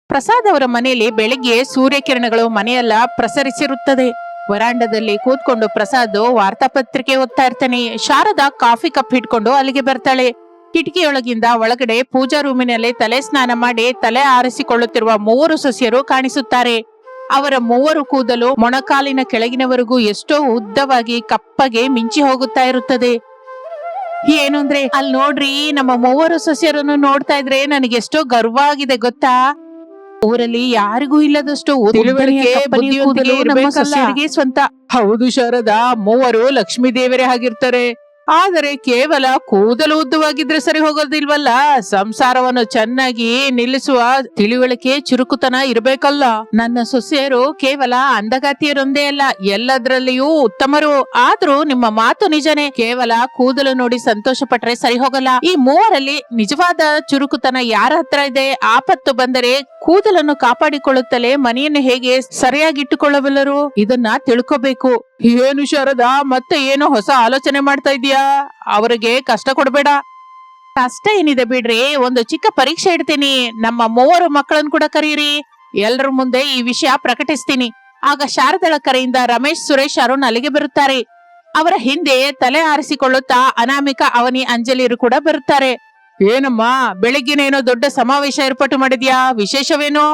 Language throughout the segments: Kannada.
ಪ್ರಸಾದ್ ಅವರ ಮನೆಯಲ್ಲಿ ಬೆಳಿಗ್ಗೆ ಸೂರ್ಯಕಿರಣಗಳು ಮನೆಯೆಲ್ಲ ಪ್ರಸರಿಸಿರುತ್ತದೆ. ವರಾಂಡದಲ್ಲಿ ಕೂತ್ಕೊಂಡು ಪ್ರಸಾದ್ ವಾರ್ತಾಪತ್ರಿಕೆ ಓದ್ತಾ ಇರ್ತಾನೆ. ಶಾರದಾ ಕಾಫಿ ಕಪ್ ಹಿಡ್ಕೊಂಡು ಅಲ್ಲಿಗೆ ಬರ್ತಾಳೆ. ಕಿಟಕಿಯೊಳಗಿಂದ ಒಳಗಡೆ ಪೂಜಾ ರೂಮಿನಲ್ಲಿ ತಲೆ ಸ್ನಾನ ಮಾಡಿ ತಲೆ ಆರಿಸಿಕೊಳ್ಳುತ್ತಿರುವ ಮೂವರು ಸೊಸೆಯರು ಕಾಣಿಸುತ್ತಾರೆ. ಅವರ ಮೂವರು ಕೂದಲು ಮೊಣಕಾಲಿನ ಕೆಳಗಿನವರೆಗೂ ಎಷ್ಟೋ ಉದ್ದವಾಗಿ ಕಪ್ಪಗೆ ಮಿಂಚಿ ಹೋಗುತ್ತಾ ಇರುತ್ತದೆ. ಏನು ಅಂದ್ರೆ ಅಲ್ಲಿ ನೋಡ್ರಿ, ನಮ್ಮ ಮೂವರು ಸೊಸೆಯರನ್ನು ನೋಡ್ತಾ ಇದ್ರೆ ನನಗೆ ಎಷ್ಟೋ ಗರ್ವ ಆಗಿದೆ ಗೊತ್ತಾ. ಊರಲ್ಲಿ ಯಾರಿಗೂ ಇಲ್ಲದಷ್ಟು ತಿಳುವಳಿಕೆ ಬುದ್ಧಿವಂತಿಕೆ ನಮ್ಮ ಸೊಸೆಯರಿಗೆ ಸ್ವಂತ. ಹೌದು ಶಾರದಾ, ಮೂವರು ಲಕ್ಷ್ಮೀ ದೇವರೇ ಆಗಿರ್ತಾರೆ. ಆದರೆ ಕೇವಲ ಕೂದಲು ಉದ್ದವಾಗಿದ್ರೆ ಸರಿ ಹೋಗೋದಿಲ್ವಲ್ಲ, ಸಂಸಾರವನ್ನು ಚೆನ್ನಾಗಿ ನಿಲ್ಲಿಸುವ ತಿಳುವಳಿಕೆ ಚುರುಕುತನ ಇರಬೇಕಲ್ಲ. ನನ್ನ ಸೊಸೆಯರು ಕೇವಲ ಅಂದಗಾತಿಯರೊಂದೇ ಅಲ್ಲ, ಎಲ್ಲದರಲ್ಲಿಯೂ ಉತ್ತಮರು. ಆದ್ರೂ ನಿಮ್ಮ ಮಾತು ನಿಜನೇ, ಕೇವಲ ಕೂದಲು ನೋಡಿ ಸಂತೋಷ ಪಟ್ರೆ ಸರಿ ಹೋಗಲ್ಲ. ಈ ಮೂವರಲ್ಲಿ ನಿಜವಾದ ಚುರುಕುತನ ಯಾರ ಹತ್ರ ಇದೆ? ಆಪತ್ತು ಬಂದರೆ ಕೂದಲನ್ನು ಕಾಪಾಡಿಕೊಳ್ಳುತ್ತಲೇ ಮನೆಯನ್ನು ಹೇಗೆ ಸರಿಯಾಗಿಟ್ಟುಕೊಳ್ಳಬಲ್ಲರು? ಇದನ್ನ ತಿಳ್ಕೋಬೇಕು. ಏನು ಶಾರದಾ, ಮತ್ತೆ ಏನೋ ಹೊಸ ಆಲೋಚನೆ ಮಾಡ್ತಾ ಇದೀಯಾ? ಅವರಿಗೆ ಕಷ್ಟ ಕೊಡ್ಬೇಡ. ಕಷ್ಟ ಏನಿದೆ ಬಿಡ್ರಿ, ಒಂದು ಚಿಕ್ಕ ಪರೀಕ್ಷೆ ಇಡ್ತೀನಿ. ನಮ್ಮ ಮೂವರು ಮಕ್ಕಳನ್ನು ಕೂಡ ಕರೀರಿ, ಎಲ್ಲರ ಮುಂದೆ ಈ ವಿಷಯ ಪ್ರಕಟಿಸ್ತೀನಿ. ಆಗ ಶಾರದಳ ಕರೆಯಿಂದ ರಮೇಶ್, ಸುರೇಶ್, ಅರುಣ್ ಅಲ್ಲಿಗೆ ಬರುತ್ತಾರೆ. ಅವರ ಹಿಂದೆ ತಲೆ ಆರಿಸಿಕೊಳ್ಳುತ್ತಾ ಅನಾಮಿಕಾ, ಅವನಿ, ಅಂಜಲಿಯರು ಕೂಡ ಬರುತ್ತಾರೆ. ಏನಮ್ಮ, ಬೆಳಿಗ್ಗೆನೇನೋ ದೊಡ್ಡ ಸಮಾವೇಶ ಏರ್ಪಾಟು ಮಾಡಿದ್ಯಾ? ವಿಶೇಷವೇನೋ?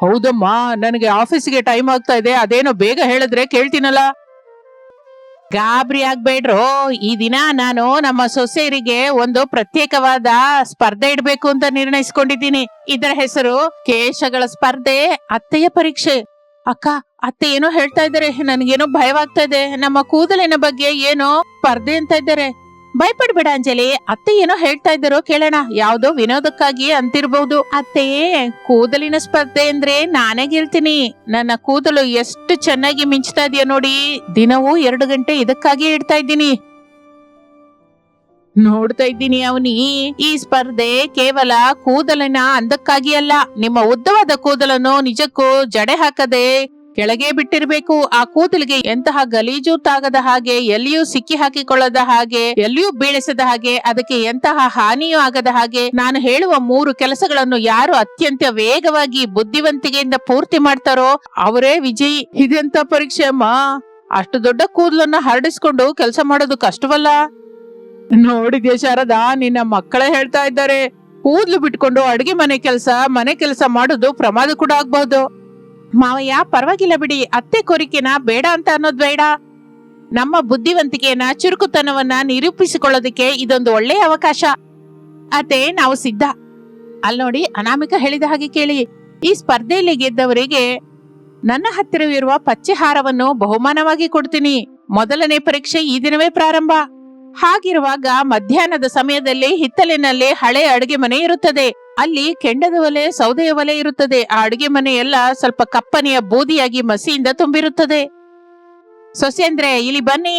ಹೌದಮ್ಮ, ನನಗೆ ಆಫೀಸ್ಗೆ ಟೈಮ್ ಆಗ್ತಾ ಇದೆ. ಅದೇನೋ ಬೇಗ ಹೇಳಿದ್ರೆ ಕೇಳ್ತೀನಲ್ಲ. ಗಾಬರಿ ಆಗ್ಬೇಡ್ರೋ, ಈ ದಿನ ನಾನು ನಮ್ಮ ಸೊಸೆಯರಿಗೆ ಒಂದು ಪ್ರತ್ಯೇಕವಾದ ಸ್ಪರ್ಧೆ ಇಡ್ಬೇಕು ಅಂತ ನಿರ್ಣಯಿಸ್ಕೊಂಡಿದ್ದೀನಿ. ಇದರ ಹೆಸರು ಕೇಶಗಳ ಸ್ಪರ್ಧೆ, ಅತ್ತೆಯ ಪರೀಕ್ಷೆ. ಅಕ್ಕ, ಅತ್ತೆ ಏನೋ ಹೇಳ್ತಾ ಇದ್ದಾರೆ, ನನ್ಗೇನೋ ಭಯವಾಗ್ತಾ ಇದೆ. ನಮ್ಮ ಕೂದಲಿನ ಬಗ್ಗೆ ಏನೋ ಸ್ಪರ್ಧೆ ಅಂತ ಇದ್ದಾರೆ. ಭಯಪಡ್ಬೇಡ ಅಂಜಲಿ, ಅತ್ತೆ ಏನೋ ಹೇಳ್ತಾ ಇದ್ದಾರೋ ಕೇಳೋಣ. ಯಾವ್ದೋ ವಿನೋದಕ್ಕಾಗಿ ಅಂತಿರ್ಬಹುದು. ಅತ್ತೆ, ಕೂದಲಿನ ಸ್ಪರ್ಧೆ ಅಂದ್ರೆ ನಾನೇ ಗೆಲ್ತೀನಿ. ನನ್ನ ಕೂದಲು ಎಷ್ಟು ಚೆನ್ನಾಗಿ ಮಿಂಚ್ತಾ ಇದೆಯಾ ನೋಡಿ. ದಿನವೂ 2 ಗಂಟೆ ಇದಕ್ಕಾಗಿ ಇಡ್ತಾ ಇದ್ದೀನಿ. ನೋಡ್ತಾ ಇದ್ದೀನಿ ಅವನಿ, ಈ ಸ್ಪರ್ಧೆ ಕೇವಲ ಕೂದಲಿನ ಅಂದಕ್ಕಾಗಿ ಅಲ್ಲ. ನಿಮ್ಮ ಉದ್ದವಾದ ಕೂದಲನ್ನು ನಿಜಕ್ಕೂ ಜಡೆ ಹಾಕದೆ ಕೆಳಗೆ ಬಿಟ್ಟಿರ್ಬೇಕು. ಆ ಕೂದಲಿಗೆ ಎಂತಹ ಗಲೀಜು ತಾಗದ ಹಾಗೆ, ಎಲ್ಲಿಯೂ ಸಿಕ್ಕಿ ಹಾಕಿಕೊಳ್ಳದ ಹಾಗೆ, ಎಲ್ಲಿಯೂ ಬೀಳಿಸದ ಹಾಗೆ, ಅದಕ್ಕೆ ಎಂತಹ ಹಾನಿಯೂ ಆಗದ ಹಾಗೆ ನಾನು ಹೇಳುವ 3 ಕೆಲಸಗಳನ್ನು ಯಾರು ಅತ್ಯಂತ ವೇಗವಾಗಿ ಬುದ್ಧಿವಂತಿಕೆಯಿಂದ ಪೂರ್ತಿ ಮಾಡ್ತಾರೋ ಅವರೇ ವಿಜಯಿ. ಇದೆಂತ ಪರೀಕ್ಷೆ ಅಮ್ಮ? ಅಷ್ಟು ದೊಡ್ಡ ಕೂದಲನ್ನ ಹರಡಿಸ್ಕೊಂಡು ಕೆಲಸ ಮಾಡೋದು ಕಷ್ಟವಲ್ಲ. ನೋಡಿದ್ಯಾ ಶಾರದಾ, ನಿನ್ನ ಮಕ್ಕಳೇ ಹೇಳ್ತಾ ಇದ್ದಾರೆ, ಕೂದ್ಲು ಬಿಟ್ಕೊಂಡು ಅಡಿಗೆ ಮನೆ ಕೆಲಸ ಮಾಡೋದು ಪ್ರಮಾದ ಕೂಡ ಆಗ್ಬಹುದು. ಮಾವಯ್ಯ, ಪರವಾಗಿಲ್ಲ ಬಿಡಿ, ಅತ್ತೆ ಕೋರಿಕೆನ ಬೇಡ ಅಂತ ಅನ್ನೋದು ಬೇಡ. ನಮ್ಮ ಬುದ್ಧಿವಂತಿಕೆಯನ್ನ, ಚುರುಕುತನವನ್ನ ನಿರೂಪಿಸಿಕೊಳ್ಳೋದಕ್ಕೆ ಇದೊಂದು ಒಳ್ಳೆಯ ಅವಕಾಶ. ಅತ್ತೆ, ನಾವು ಸಿದ್ಧ. ಅಲ್ಲಿ ನೋಡಿ, ಅನಾಮಿಕಾ ಹೇಳಿದ ಹಾಗೆ ಕೇಳಿ. ಈ ಸ್ಪರ್ಧೆಯಲ್ಲಿ ಗೆದ್ದವರಿಗೆ ನನ್ನ ಹತ್ತಿರವಿರುವ ಪಚ್ಚೆ ಹಾರವನ್ನು ಬಹುಮಾನವಾಗಿ ಕೊಡ್ತೀನಿ. ಮೊದಲನೇ ಪರೀಕ್ಷೆ ಈ ದಿನವೇ ಪ್ರಾರಂಭ. ಹಾಗಿರುವಾಗ ಮಧ್ಯಾಹ್ನದ ಸಮಯದಲ್ಲಿ ಹಿತ್ತಲಿನಲ್ಲಿ ಹಳೆ ಅಡುಗೆ ಮನೆ ಇರುತ್ತದೆ. ಅಲ್ಲಿ ಕೆಂಡದ ಒಲೆ, ಸೌದೆಯ ಒಲೆ ಇರುತ್ತದೆ. ಆ ಅಡುಗೆ ಮನೆ ಎಲ್ಲ ಸ್ವಲ್ಪ ಕಪ್ಪನೆಯ ಬೂದಿಯಾಗಿ ಮಸಿಯಿಂದ ತುಂಬಿರುತ್ತದೆ. ಸೊಸೆಂದ್ರೆ, ಇಲ್ಲಿ ಬನ್ನಿ,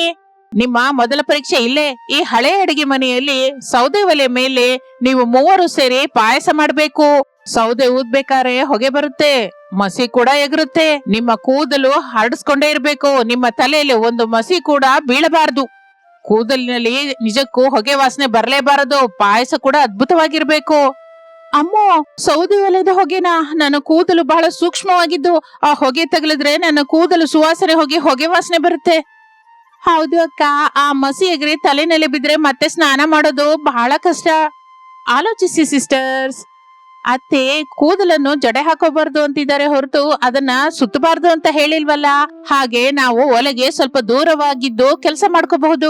ನಿಮ್ಮ ಮೊದಲ ಪರೀಕ್ಷೆ ಇಲ್ಲೇ. ಈ ಹಳೆ ಅಡುಗೆ ಮನೆಯಲ್ಲಿ ಸೌದೆ ಒಲೆ ಮೇಲೆ ನೀವು ಮೂವರು ಸೇರಿ ಪಾಯಸ ಮಾಡ್ಬೇಕು. ಸೌದೆ ಊದ್ಬೇಕಾದ್ರೆ ಹೊಗೆ ಬರುತ್ತೆ, ಮಸಿ ಕೂಡ ಎಗರುತ್ತೆ. ನಿಮ್ಮ ಕೂದಲು ಹರಡಿಸ್ಕೊಂಡೇ ಇರ್ಬೇಕು. ನಿಮ್ಮ ತಲೆಯಲ್ಲಿ ಒಂದು ಮಸಿ ಕೂಡ ಬೀಳಬಾರದು. ಕೂದಲಿನಲ್ಲಿ ನಿಜಕ್ಕೂ ಹೊಗೆ ವಾಸನೆ ಬರಲೇಬಾರದು. ಪಾಯಸ ಕೂಡ ಅದ್ಭುತವಾಗಿರ್ಬೇಕು. ಅಮ್ಮೋ, ಸೌದೆ ಒಲೆದ ಹೊಗೆನಾ? ನನ್ನ ಕೂದಲು ಬಹಳ ಸೂಕ್ಷ್ಮವಾಗಿದ್ದು, ಆ ಹೊಗೆ ತಗಲಿದ್ರೆ ನನ್ನ ಕೂದಲು ಸುವಾಸನೆ ಹೋಗಿ ಹೊಗೆ ವಾಸನೆ ಬರುತ್ತೆ. ಹೌದು ಅಕ್ಕ, ಆ ಮಸಿ ಎಗರಿ ತಲೆನಲ್ಲಿ ಬಿದ್ರೆ ಮತ್ತೆ ಸ್ನಾನ ಮಾಡೋದು ಬಹಳ ಕಷ್ಟ. ಆಲೋಚಿಸಿ ಸಿಸ್ಟರ್ಸ್. ಅತ್ತೆ, ಕೂದಲನ್ನು ಜಡೆ ಹಾಕೋಬಾರ್ದು ಅಂತಿದ್ದಾರೆ ಹೊರತು ಅದನ್ನ ಸುತ್ತಬಾರ್ದು ಅಂತ ಹೇಳಿಲ್ವಲ್ಲ. ಹಾಗೆ ನಾವು ಒಲೆಗೆ ಸ್ವಲ್ಪ ದೂರವಾಗಿದ್ದು ಕೆಲಸ ಮಾಡ್ಕೋಬಹುದು.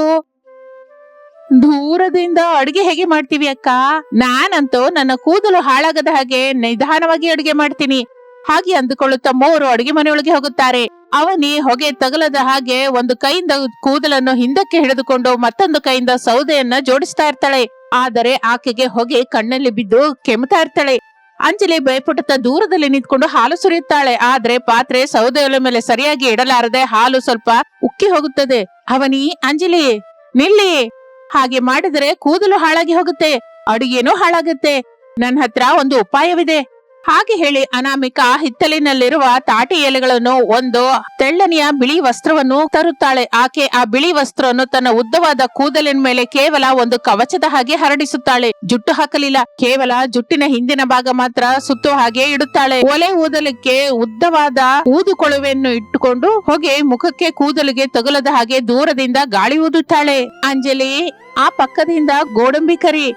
ದೂರದಿಂದ ಅಡುಗೆ ಹೇಗೆ ಮಾಡ್ತೀವಿ ಅಕ್ಕ? ನಾನಂತೂ ನನ್ನ ಕೂದಲು ಹಾಳಾಗದ ಹಾಗೆ ನಿಧಾನವಾಗಿ ಅಡುಗೆ ಮಾಡ್ತೀನಿ. ಹಾಗೆ ಅಂದುಕೊಳ್ಳುತ್ತಾ 3 ಅಡುಗೆ ಮನೆಯೊಳಗೆ ಹೋಗುತ್ತಾರೆ. ಅವನಿ ಹೊಗೆ ತಗಲದ ಹಾಗೆ ಒಂದು ಕೈಯಿಂದ ಕೂದಲನ್ನು ಹಿಂದಕ್ಕೆ ಹಿಡಿದುಕೊಂಡು ಮತ್ತೊಂದು ಕೈಯಿಂದ ಸೌದೆಯನ್ನ ಜೋಡಿಸ್ತಾ ಇರ್ತಾಳೆ. ಆದರೆ ಆಕೆಗೆ ಹೊಗೆ ಕಣ್ಣಲ್ಲಿ ಬಿದ್ದು ಕೆಮ್ತಾ ಇರ್ತಾಳೆ. ಅಂಜಲಿ ಭಯಪಡುತ್ತಾ ದೂರದಲ್ಲಿ ನಿಂತ್ಕೊಂಡು ಹಾಲು ಸುರಿಯುತ್ತಾಳೆ. ಆದ್ರೆ ಪಾತ್ರೆ ಸೌದೆ ಒಲೆ ಮೇಲೆ ಸರಿಯಾಗಿ ಇಡಲಾರದೆ ಹಾಲು ಸ್ವಲ್ಪ ಉಕ್ಕಿ ಹೋಗುತ್ತದೆ. ಅವನಿ, ಅಂಜಲಿ ನಿಲ್ಲಿ, ಹಾಗೆ ಮಾಡಿದರೆ ಕೂದಲು ಹಾಳಾಗಿ ಹೋಗುತ್ತೆ, ಅಡುಗೆನೂ ಹಾಳಾಗುತ್ತೆ. ನನ್ನ ಹತ್ರ ಒಂದು ಉಪಾಯವಿದೆ. ಹಾಗೆ ಹೇಳಿ ಅನಾಮಿಕಾ ಹಿತ್ತಲಿನಲ್ಲಿರುವ ತಾಟಿ ಎಲೆಗಳನ್ನು ಒಂದು ತೆಳ್ಳನೆಯ ಬಿಳಿ ವಸ್ತ್ರವನ್ನು ತರುತ್ತಾಳೆ. ಆಕೆ ಆ ಬಿಳಿ ವಸ್ತ್ರವನ್ನು ತನ್ನ ಉದ್ದವಾದ ಕೂದಲಿನ ಮೇಲೆ ಕೇವಲ ಒಂದು ಕವಚದ ಹಾಗೆ ಹರಡಿಸುತ್ತಾಳೆ. ಜುಟ್ಟು ಹಾಕಲಿಲ್ಲ, ಕೇವಲ ಜುಟ್ಟಿನ ಹಿಂದಿನ ಭಾಗ ಮಾತ್ರ ಸುತ್ತುವ ಹಾಗೆ ಇಡುತ್ತಾಳೆ. ಒಲೆ ಊದಲಿಕ್ಕೆ ಉದ್ದವಾದ ಊದುಕೊಳುವೆಯನ್ನು ಇಟ್ಟುಕೊಂಡು ಹೊಗೆ ಮುಖಕ್ಕೆ ಕೂದಲಿಗೆ ತಗುಲದ ಹಾಗೆ ದೂರದಿಂದ ಗಾಳಿ ಊದುತ್ತಾಳೆ. ಅಂಜಲಿ, ಆ ಪಕ್ಕದಿಂದ ಗೋಡಂಬಿ ಕರಿ.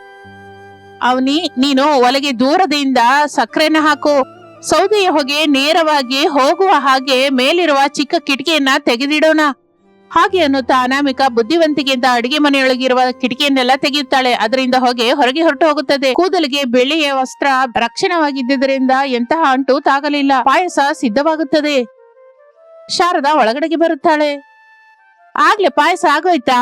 ಅವನಿ, ನೀನು ಒಲೆಗೆ ದೂರದಿಂದ ಸಕ್ಕರೆನ ಹಾಕು. ಸೌದೆಯ ಹೊಗೆ ನೇರವಾಗಿ ಹೋಗುವ ಹಾಗೆ ಮೇಲಿರುವ ಚಿಕ್ಕ ಕಿಟಕಿಯನ್ನ ತೆಗೆದಿಡೋಣ. ಹಾಗೆ ಅನ್ನುತ್ತಾ ಅನಾಮಿಕಾ ಬುದ್ಧಿವಂತಿಕೆಯಿಂದ ಅಡಿಗೆ ಮನೆಯೊಳಗಿರುವ ಕಿಟಕಿಯನ್ನೆಲ್ಲ ತೆಗೆಯುತ್ತಾಳೆ. ಅದರಿಂದ ಹೊಗೆ ಹೊರಗೆ ಹೊರಟು ಹೋಗುತ್ತದೆ. ಕೂದಲಿಗೆ ಬೆಳ್ಳಿಯ ವಸ್ತ್ರ ರಕ್ಷಣವಾಗಿದ್ದರಿಂದ ಎಂತಹ ಅಂಟು ತಾಗಲಿಲ್ಲ. ಪಾಯಸ ಸಿದ್ಧವಾಗುತ್ತದೆ. ಶಾರದಾ ಒಳಗಡೆಗೆ ಬರುತ್ತಾಳೆ. ಆಗ್ಲೇ ಪಾಯಸ ಆಗೋಯ್ತಾ?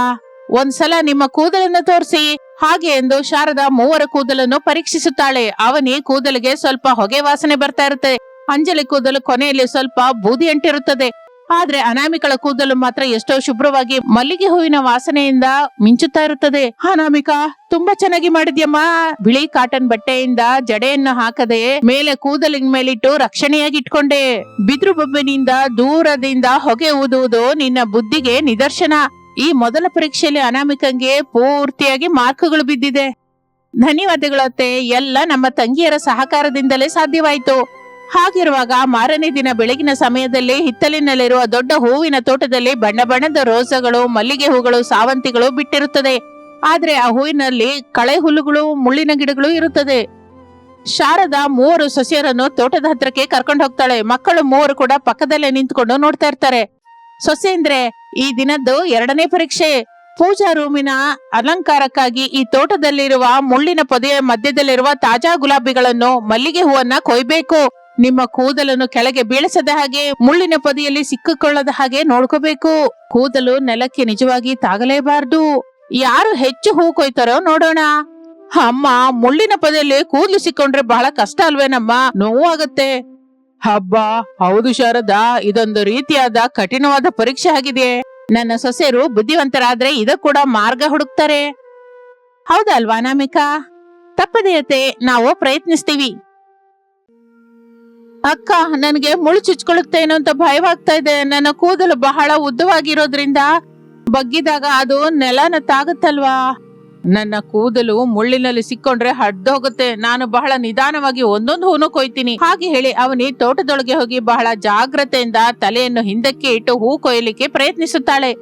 ಒಂದ್ಸಲ ನಿಮ್ಮ ಕೂದಲನ್ನು ತೋರಿಸಿ. ಹಾಗೆ ಎಂದು ಶಾರದಾ ಮೂವರ ಕೂದಲನ್ನು ಪರೀಕ್ಷಿಸುತ್ತಾಳೆ. ಅವನಿ ಕೂದಲಿಗೆ ಸ್ವಲ್ಪ ಹೊಗೆ ವಾಸನೆ ಬರ್ತಾ ಇರುತ್ತೆ. ಅಂಜಲಿ ಕೂದಲು ಕೊನೆಯಲ್ಲಿ ಸ್ವಲ್ಪ ಬೂದಿ ಅಂಟಿರುತ್ತದೆ. ಆದ್ರೆ ಅನಾಮಿಕಳ ಕೂದಲು ಮಾತ್ರ ಎಷ್ಟೋ ಶುಭ್ರವಾಗಿ ಮಲ್ಲಿಗೆ ಹೂವಿನ ವಾಸನೆಯಿಂದ ಮಿಂಚುತ್ತಾ ಇರುತ್ತದೆ. ಅನಾಮಿಕಾ, ತುಂಬಾ ಚೆನ್ನಾಗಿ ಮಾಡಿದ್ಯಮ್ಮ. ಬಿಳಿ ಕಾಟನ್ ಬಟ್ಟೆಯಿಂದ ಜಡೆಯನ್ನು ಹಾಕದೆ ಮೇಲೆ ಕೂದಲಿನ ಮೇಲಿಟ್ಟು ರಕ್ಷಣೆಯಾಗಿ ಇಟ್ಕೊಂಡೆ. ಬಿದ್ರು ಬೊಬ್ಬಿನಿಂದ ದೂರದಿಂದ ಹೊಗೆ ಊದುವುದು ನಿನ್ನ ಬುದ್ಧಿಗೆ ನಿದರ್ಶನ. ಈ ಮೊದಲ ಪರೀಕ್ಷೆಯಲ್ಲಿ ಅನಾಮಿಕಂಗೆ ಪೂರ್ತಿಯಾಗಿ ಮಾರ್ಕ್ಗಳು ಬಿದ್ದಿದೆ. ಧನ್ಯವಾದಗಳು ಅತ್ತೆ, ಎಲ್ಲ ನಮ್ಮ ತಂಗಿಯರ ಸಹಕಾರದಿಂದಲೇ ಸಾಧ್ಯವಾಯಿತು. ಹಾಗಿರುವಾಗ ಮಾರನೇ ದಿನ ಬೆಳಗಿನ ಸಮಯದಲ್ಲಿ ಹಿತ್ತಲಿನಲ್ಲಿರುವ ದೊಡ್ಡ ಹೂವಿನ ತೋಟದಲ್ಲಿ ಬಣ್ಣ ಬಣ್ಣದ ರೋಸಗಳು, ಮಲ್ಲಿಗೆ ಹೂಗಳು, ಸಾವಂತಿಗಳು ಬಿಟ್ಟಿರುತ್ತದೆ. ಆದ್ರೆ ಆ ಹೂವಿನಲ್ಲಿ ಕಳೆ ಹುಲ್ಲುಗಳು, ಮುಳ್ಳಿನ ಗಿಡಗಳು ಇರುತ್ತದೆ. ಶಾರದಾ ಮೂವರು ಸೊಸೆಯರನ್ನು ತೋಟದ ಹತ್ರಕ್ಕೆ ಕರ್ಕೊಂಡು ಹೋಗ್ತಾಳೆ. ಮಕ್ಕಳು ಮೂವರು ಕೂಡ ಪಕ್ಕದಲ್ಲೇ ನಿಂತ್ಕೊಂಡು ನೋಡ್ತಾ ಇರ್ತಾರೆ. ಸೊಸೆಂದ್ರೆ, ಈ ದಿನದ್ದು ಎರಡನೇ ಪರೀಕ್ಷೆ. ಪೂಜಾ ರೂಮಿನ ಅಲಂಕಾರಕ್ಕಾಗಿ ಈ ತೋಟದಲ್ಲಿರುವ ಮುಳ್ಳಿನ ಪೊದೆಯ ಮಧ್ಯದಲ್ಲಿರುವ ತಾಜಾ ಗುಲಾಬಿಗಳನ್ನು, ಮಲ್ಲಿಗೆ ಹೂವನ್ನ ಕೊಯ್ಬೇಕು. ನಿಮ್ಮ ಕೂದಲನ್ನು ಕೆಳಗೆ ಬೀಳಿಸದ ಹಾಗೆ, ಮುಳ್ಳಿನ ಪೊದೆಯಲ್ಲಿ ಸಿಕ್ಕಿಕೊಳ್ಳದ ಹಾಗೆ ನೋಡ್ಕೋಬೇಕು. ಕೂದಲು ನೆಲಕ್ಕೆ ನಿಜವಾಗಿ ತಾಗಲೇಬಾರ್ದು. ಯಾರು ಹೆಚ್ಚು ಹೂ ಕೊಯ್ತಾರೋ ನೋಡೋಣ. ಅಮ್ಮ, ಮುಳ್ಳಿನ ಪೊದೆಯಲ್ಲಿ ಕೂದಲು ಸಿಕ್ಕೊಂಡ್ರೆ ಬಹಳ ಕಷ್ಟ ಅಲ್ವೇನಮ್ಮ? ನೋವಾಗತ್ತೆ. ಹಬ್ಬ, ಹೌದು ಶಾರದಾ, ಇದೊಂದು ರೀತಿಯಾದ ಕಠಿಣವಾದ ಪರೀಕ್ಷೆ ಆಗಿದೆ. ನನ್ನ ಸೊಸೆಯರು ಬುದ್ಧಿವಂತರಾದ್ರೆ ಇದ ಕೂಡ ಮಾರ್ಗ ಹುಡುಕ್ತಾರೆ. ಹೌದಲ್ವಾ ಅನಾಮಿಕಾ? ತಪ್ಪದೆಯತೆ, ನಾವು ಪ್ರಯತ್ನಿಸ್ತೀವಿ. ಅಕ್ಕ, ನನಗೆ ಮುಳ್ಳು ಚುಚ್ಕೊಳ್ಳುತ್ತೇನೋ ಅಂತ ಭಯವಾಗ್ತಾ ಇದೆ. ನನ್ನ ಕೂದಲು ಬಹಳ ಉದ್ದವಾಗಿರೋದ್ರಿಂದ ಬಗ್ಗಿದಾಗ ಅದು ನೆಲನ ತಾಗುತ್ತಲ್ವಾ? ನನ್ನ ಕೂದಲು ಮುಳ್ಳಿನಲ್ಲಿ ಸಿಕ್ಕೊಂಡ್ರೆ ಹಡ್ದೋಗುತ್ತೆ. ನಾನು ಬಹಳ ನಿಧಾನವಾಗಿ ಒಂದೊಂದು ಹೂನು ಕೊಯ್ತೀನಿ. ಹಾಗೆ ಹೇಳಿ ಅವನಿ ತೋಟದೊಳಗೆ ಹೋಗಿ ಬಹಳ ಜಾಗ್ರತೆಯಿಂದ ತಲೆಯನ್ನು ಹಿಂದಕ್ಕೆ ಇಟ್ಟು ಹೂ ಕೊಯ್ಯಲಿಕ್ಕೆ ಪ್ರಯತ್ನಿಸುತ್ತಾಳೆ.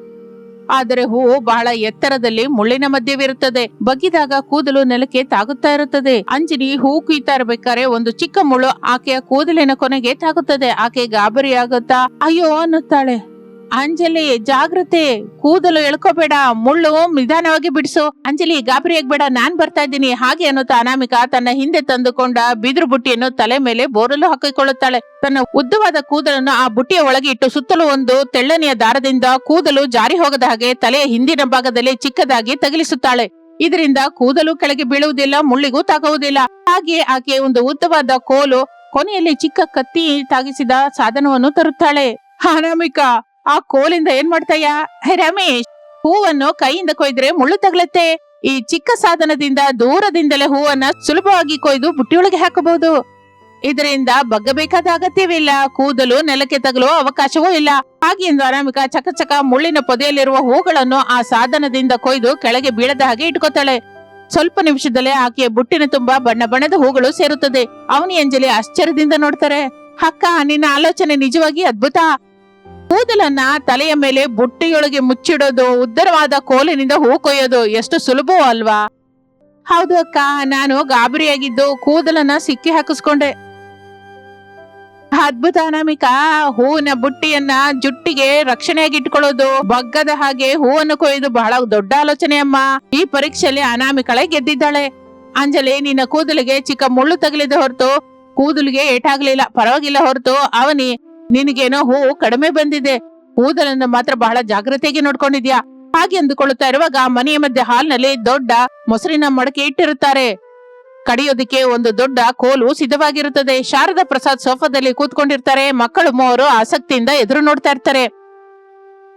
ಆದರೆ ಹೂವು ಬಹಳ ಎತ್ತರದಲ್ಲಿ ಮುಳ್ಳಿನ ಮಧ್ಯವಿರುತ್ತದೆ. ಬಗ್ಗಿದಾಗ ಕೂದಲು ನೆಲಕ್ಕೆ ತಾಗುತ್ತಾ ಇರುತ್ತದೆ. ಅಂಜನಿ ಹೂ ಕುಯ್ತಾ ಇರ್ಬೇಕಾದ್ರೆ ಒಂದು ಚಿಕ್ಕ ಮುಳ್ಳು ಆಕೆಯ ಕೂದಲಿನ ಕೊನೆಗೆ ತಾಗುತ್ತದೆ. ಆಕೆ ಗಾಬರಿಯಾಗುತ್ತಾ ಅಯ್ಯೋ ಅನ್ನುತ್ತಾಳೆ. ಅಂಜಲಿ, ಜಾಗ್ರತೆ, ಕೂದಲು ಎಳ್ಕೋಬೇಡ, ಮುಳ್ಳು ನಿಧಾನವಾಗಿ ಬಿಡಿಸು. ಅಂಜಲಿ, ಗಾಬರಿ ಆಗ್ಬೇಡ, ನಾನ್ ಬರ್ತಾ ಇದ್ದೀನಿ. ಹಾಗೆ ಅನ್ನುತ್ತಾ ಅನಾಮಿಕಾ ತನ್ನ ಹಿಂದೆ ತಂದುಕೊಂಡ ಬಿದಿರು ಬುಟ್ಟಿಯನ್ನು ತಲೆ ಮೇಲೆ ಬೋರಲು ಹಾಕಿಕೊಳ್ಳುತ್ತಾಳೆ. ತನ್ನ ಉದ್ದವಾದ ಕೂದಲನ್ನು ಆ ಬುಟ್ಟಿಯ ಒಳಗೆ ಇಟ್ಟು ಸುತ್ತಲೂ ಒಂದು ತೆಳ್ಳನೆಯ ದಾರದಿಂದ ಕೂದಲು ಜಾರಿ ಹೋಗದ ಹಾಗೆ ತಲೆಯ ಹಿಂದಿನ ಭಾಗದಲ್ಲಿ ಚಿಕ್ಕದಾಗಿ ತಗಿಲಿಸುತ್ತಾಳೆ. ಇದರಿಂದ ಕೂದಲು ಕೆಳಗೆ ಬೀಳುವುದಿಲ್ಲ, ಮುಳ್ಳಿಗೂ ತಾಗುವುದಿಲ್ಲ. ಹಾಗೆ ಆಕೆ ಒಂದು ಉದ್ದವಾದ ಕೋಲು, ಕೊನೆಯಲ್ಲಿ ಚಿಕ್ಕ ಕತ್ತಿ ತಾಗಿಸಿದ ಸಾಧನವನ್ನು ತರುತ್ತಾಳೆ. ಅನಾಮಿಕಾ, ಆ ಕೋಲಿಂದ ಏನ್ ಮಾಡ್ತಾಯ? ರಮೇಶ್, ಹೂವನ್ನು ಕೈಯಿಂದ ಕೊಯ್ದ್ರೆ ಮುಳ್ಳು ತಗಲತ್ತೆ. ಈ ಚಿಕ್ಕ ಸಾಧನದಿಂದ ದೂರದಿಂದಲೇ ಹೂವನ್ನ ಸುಲಭವಾಗಿ ಕೊಯ್ದು ಬುಟ್ಟಿಯೊಳಗೆ ಹಾಕಬಹುದು. ಇದರಿಂದ ಬಗ್ಗಬೇಕಾದ ಅಗತ್ಯವಿಲ್ಲ, ಕೂದಲು ನೆಲಕ್ಕೆ ತಗಲುವ ಅವಕಾಶವೂ ಇಲ್ಲ. ಹಾಗೆಂದು ಅನಾಮಿಕಾ ಚಕಚಕ ಮುಳ್ಳಿನ ಪೊದೆಯಲ್ಲಿರುವ ಹೂಗಳನ್ನು ಆ ಸಾಧನದಿಂದ ಕೊಯ್ದು ಕೆಳಗೆ ಬೀಳದ ಹಾಗೆ ಇಟ್ಕೋತಾಳೆ. ಸ್ವಲ್ಪ ನಿಮಿಷದಲ್ಲೇ ಆಕೆಯ ಬುಟ್ಟಿನ ತುಂಬಾ ಬಣ್ಣ ಬಣ್ಣದ ಹೂಗಳು ಸೇರುತ್ತದೆ. ಅವನಿ ಅಂಜಲಿ ಆಶ್ಚರ್ಯದಿಂದ ನೋಡ್ತಾರೆ. ಅಕ್ಕ, ನಿನ್ನ ಆಲೋಚನೆ ನಿಜವಾಗಿ ಅದ್ಭುತ. ಕೂದಲನ್ನ ತಲೆಯ ಮೇಲೆ ಬುಟ್ಟಿಯೊಳಗೆ ಮುಚ್ಚಿಡೋದು, ಉದ್ದರವಾದ ಕೋಲಿನಿಂದ ಹೂ ಕೊಯ್ಯೋದು ಎಷ್ಟು ಸುಲಭವೋ ಅಲ್ವಾ? ಹೌದು ಅಕ್ಕ, ನಾನು ಗಾಬರಿಯಾಗಿದ್ದು ಕೂದಲನ್ನ ಸಿಕ್ಕಿ ಹಾಕಿಸ್ಕೊಂಡೆ. ಅದ್ಭುತ ಅನಾಮಿಕಾ. ಹೂವಿನ ಬುಟ್ಟಿಯನ್ನ ಜುಟ್ಟಿಗೆ ರಕ್ಷಣೆಯಾಗಿ ಇಟ್ಕೊಳ್ಳೋದು, ಬಗ್ಗದ ಹಾಗೆ ಹೂವನ್ನು ಕೊಯ್ದು ಬಹಳ ದೊಡ್ಡ ಆಲೋಚನೆ ಅಮ್ಮ. ಈ ಪರೀಕ್ಷೆಯಲ್ಲಿ ಅನಾಮಿಕಳೆ ಗೆದ್ದಿದ್ದಾಳೆ. ಅಂಜಲಿ, ನಿನ್ನ ಕೂದಲಿಗೆ ಚಿಕ್ಕ ಮುಳ್ಳು ತಗಲಿದ ಹೊರತು ಕೂದಲಿಗೆ ಏಟಾಗ್ಲಿಲ್ಲ, ಪರವಾಗಿಲ್ಲ. ಹೊರತು ಅವನಿ, ನಿನಗೇನೋ ಹೂವು ಕಡಿಮೆ ಬಂದಿದೆ. ಕೂದಲನ್ನು ಮಾತ್ರ ಬಹಳ ಜಾಗ್ರತೆಯಾಗಿ ನೋಡ್ಕೊಂಡಿದ್ಯಾ. ಹಾಗೆ ಅಂದುಕೊಳ್ಳುತ್ತಾ ಇರುವಾಗ ಮನೆಯ ಮಧ್ಯೆ ಹಾಲ್ನಲ್ಲಿ ದೊಡ್ಡ ಮೊಸರಿನ ಮಡಕೆ ಇಟ್ಟಿರುತ್ತಾರೆ. ಕಡಿಯೋದಿಕ್ಕೆ ಒಂದು ದೊಡ್ಡ ಕೋಲು ಸಿದ್ಧವಾಗಿರುತ್ತದೆ. ಶಾರದಾ ಪ್ರಸಾದ್ ಸೋಫಾದಲ್ಲಿ ಕೂತ್ಕೊಂಡಿರ್ತಾರೆ. ಮಕ್ಕಳು ಮೂವರು ಆಸಕ್ತಿಯಿಂದ ಎದುರು ನೋಡ್ತಾ ಇರ್ತಾರೆ.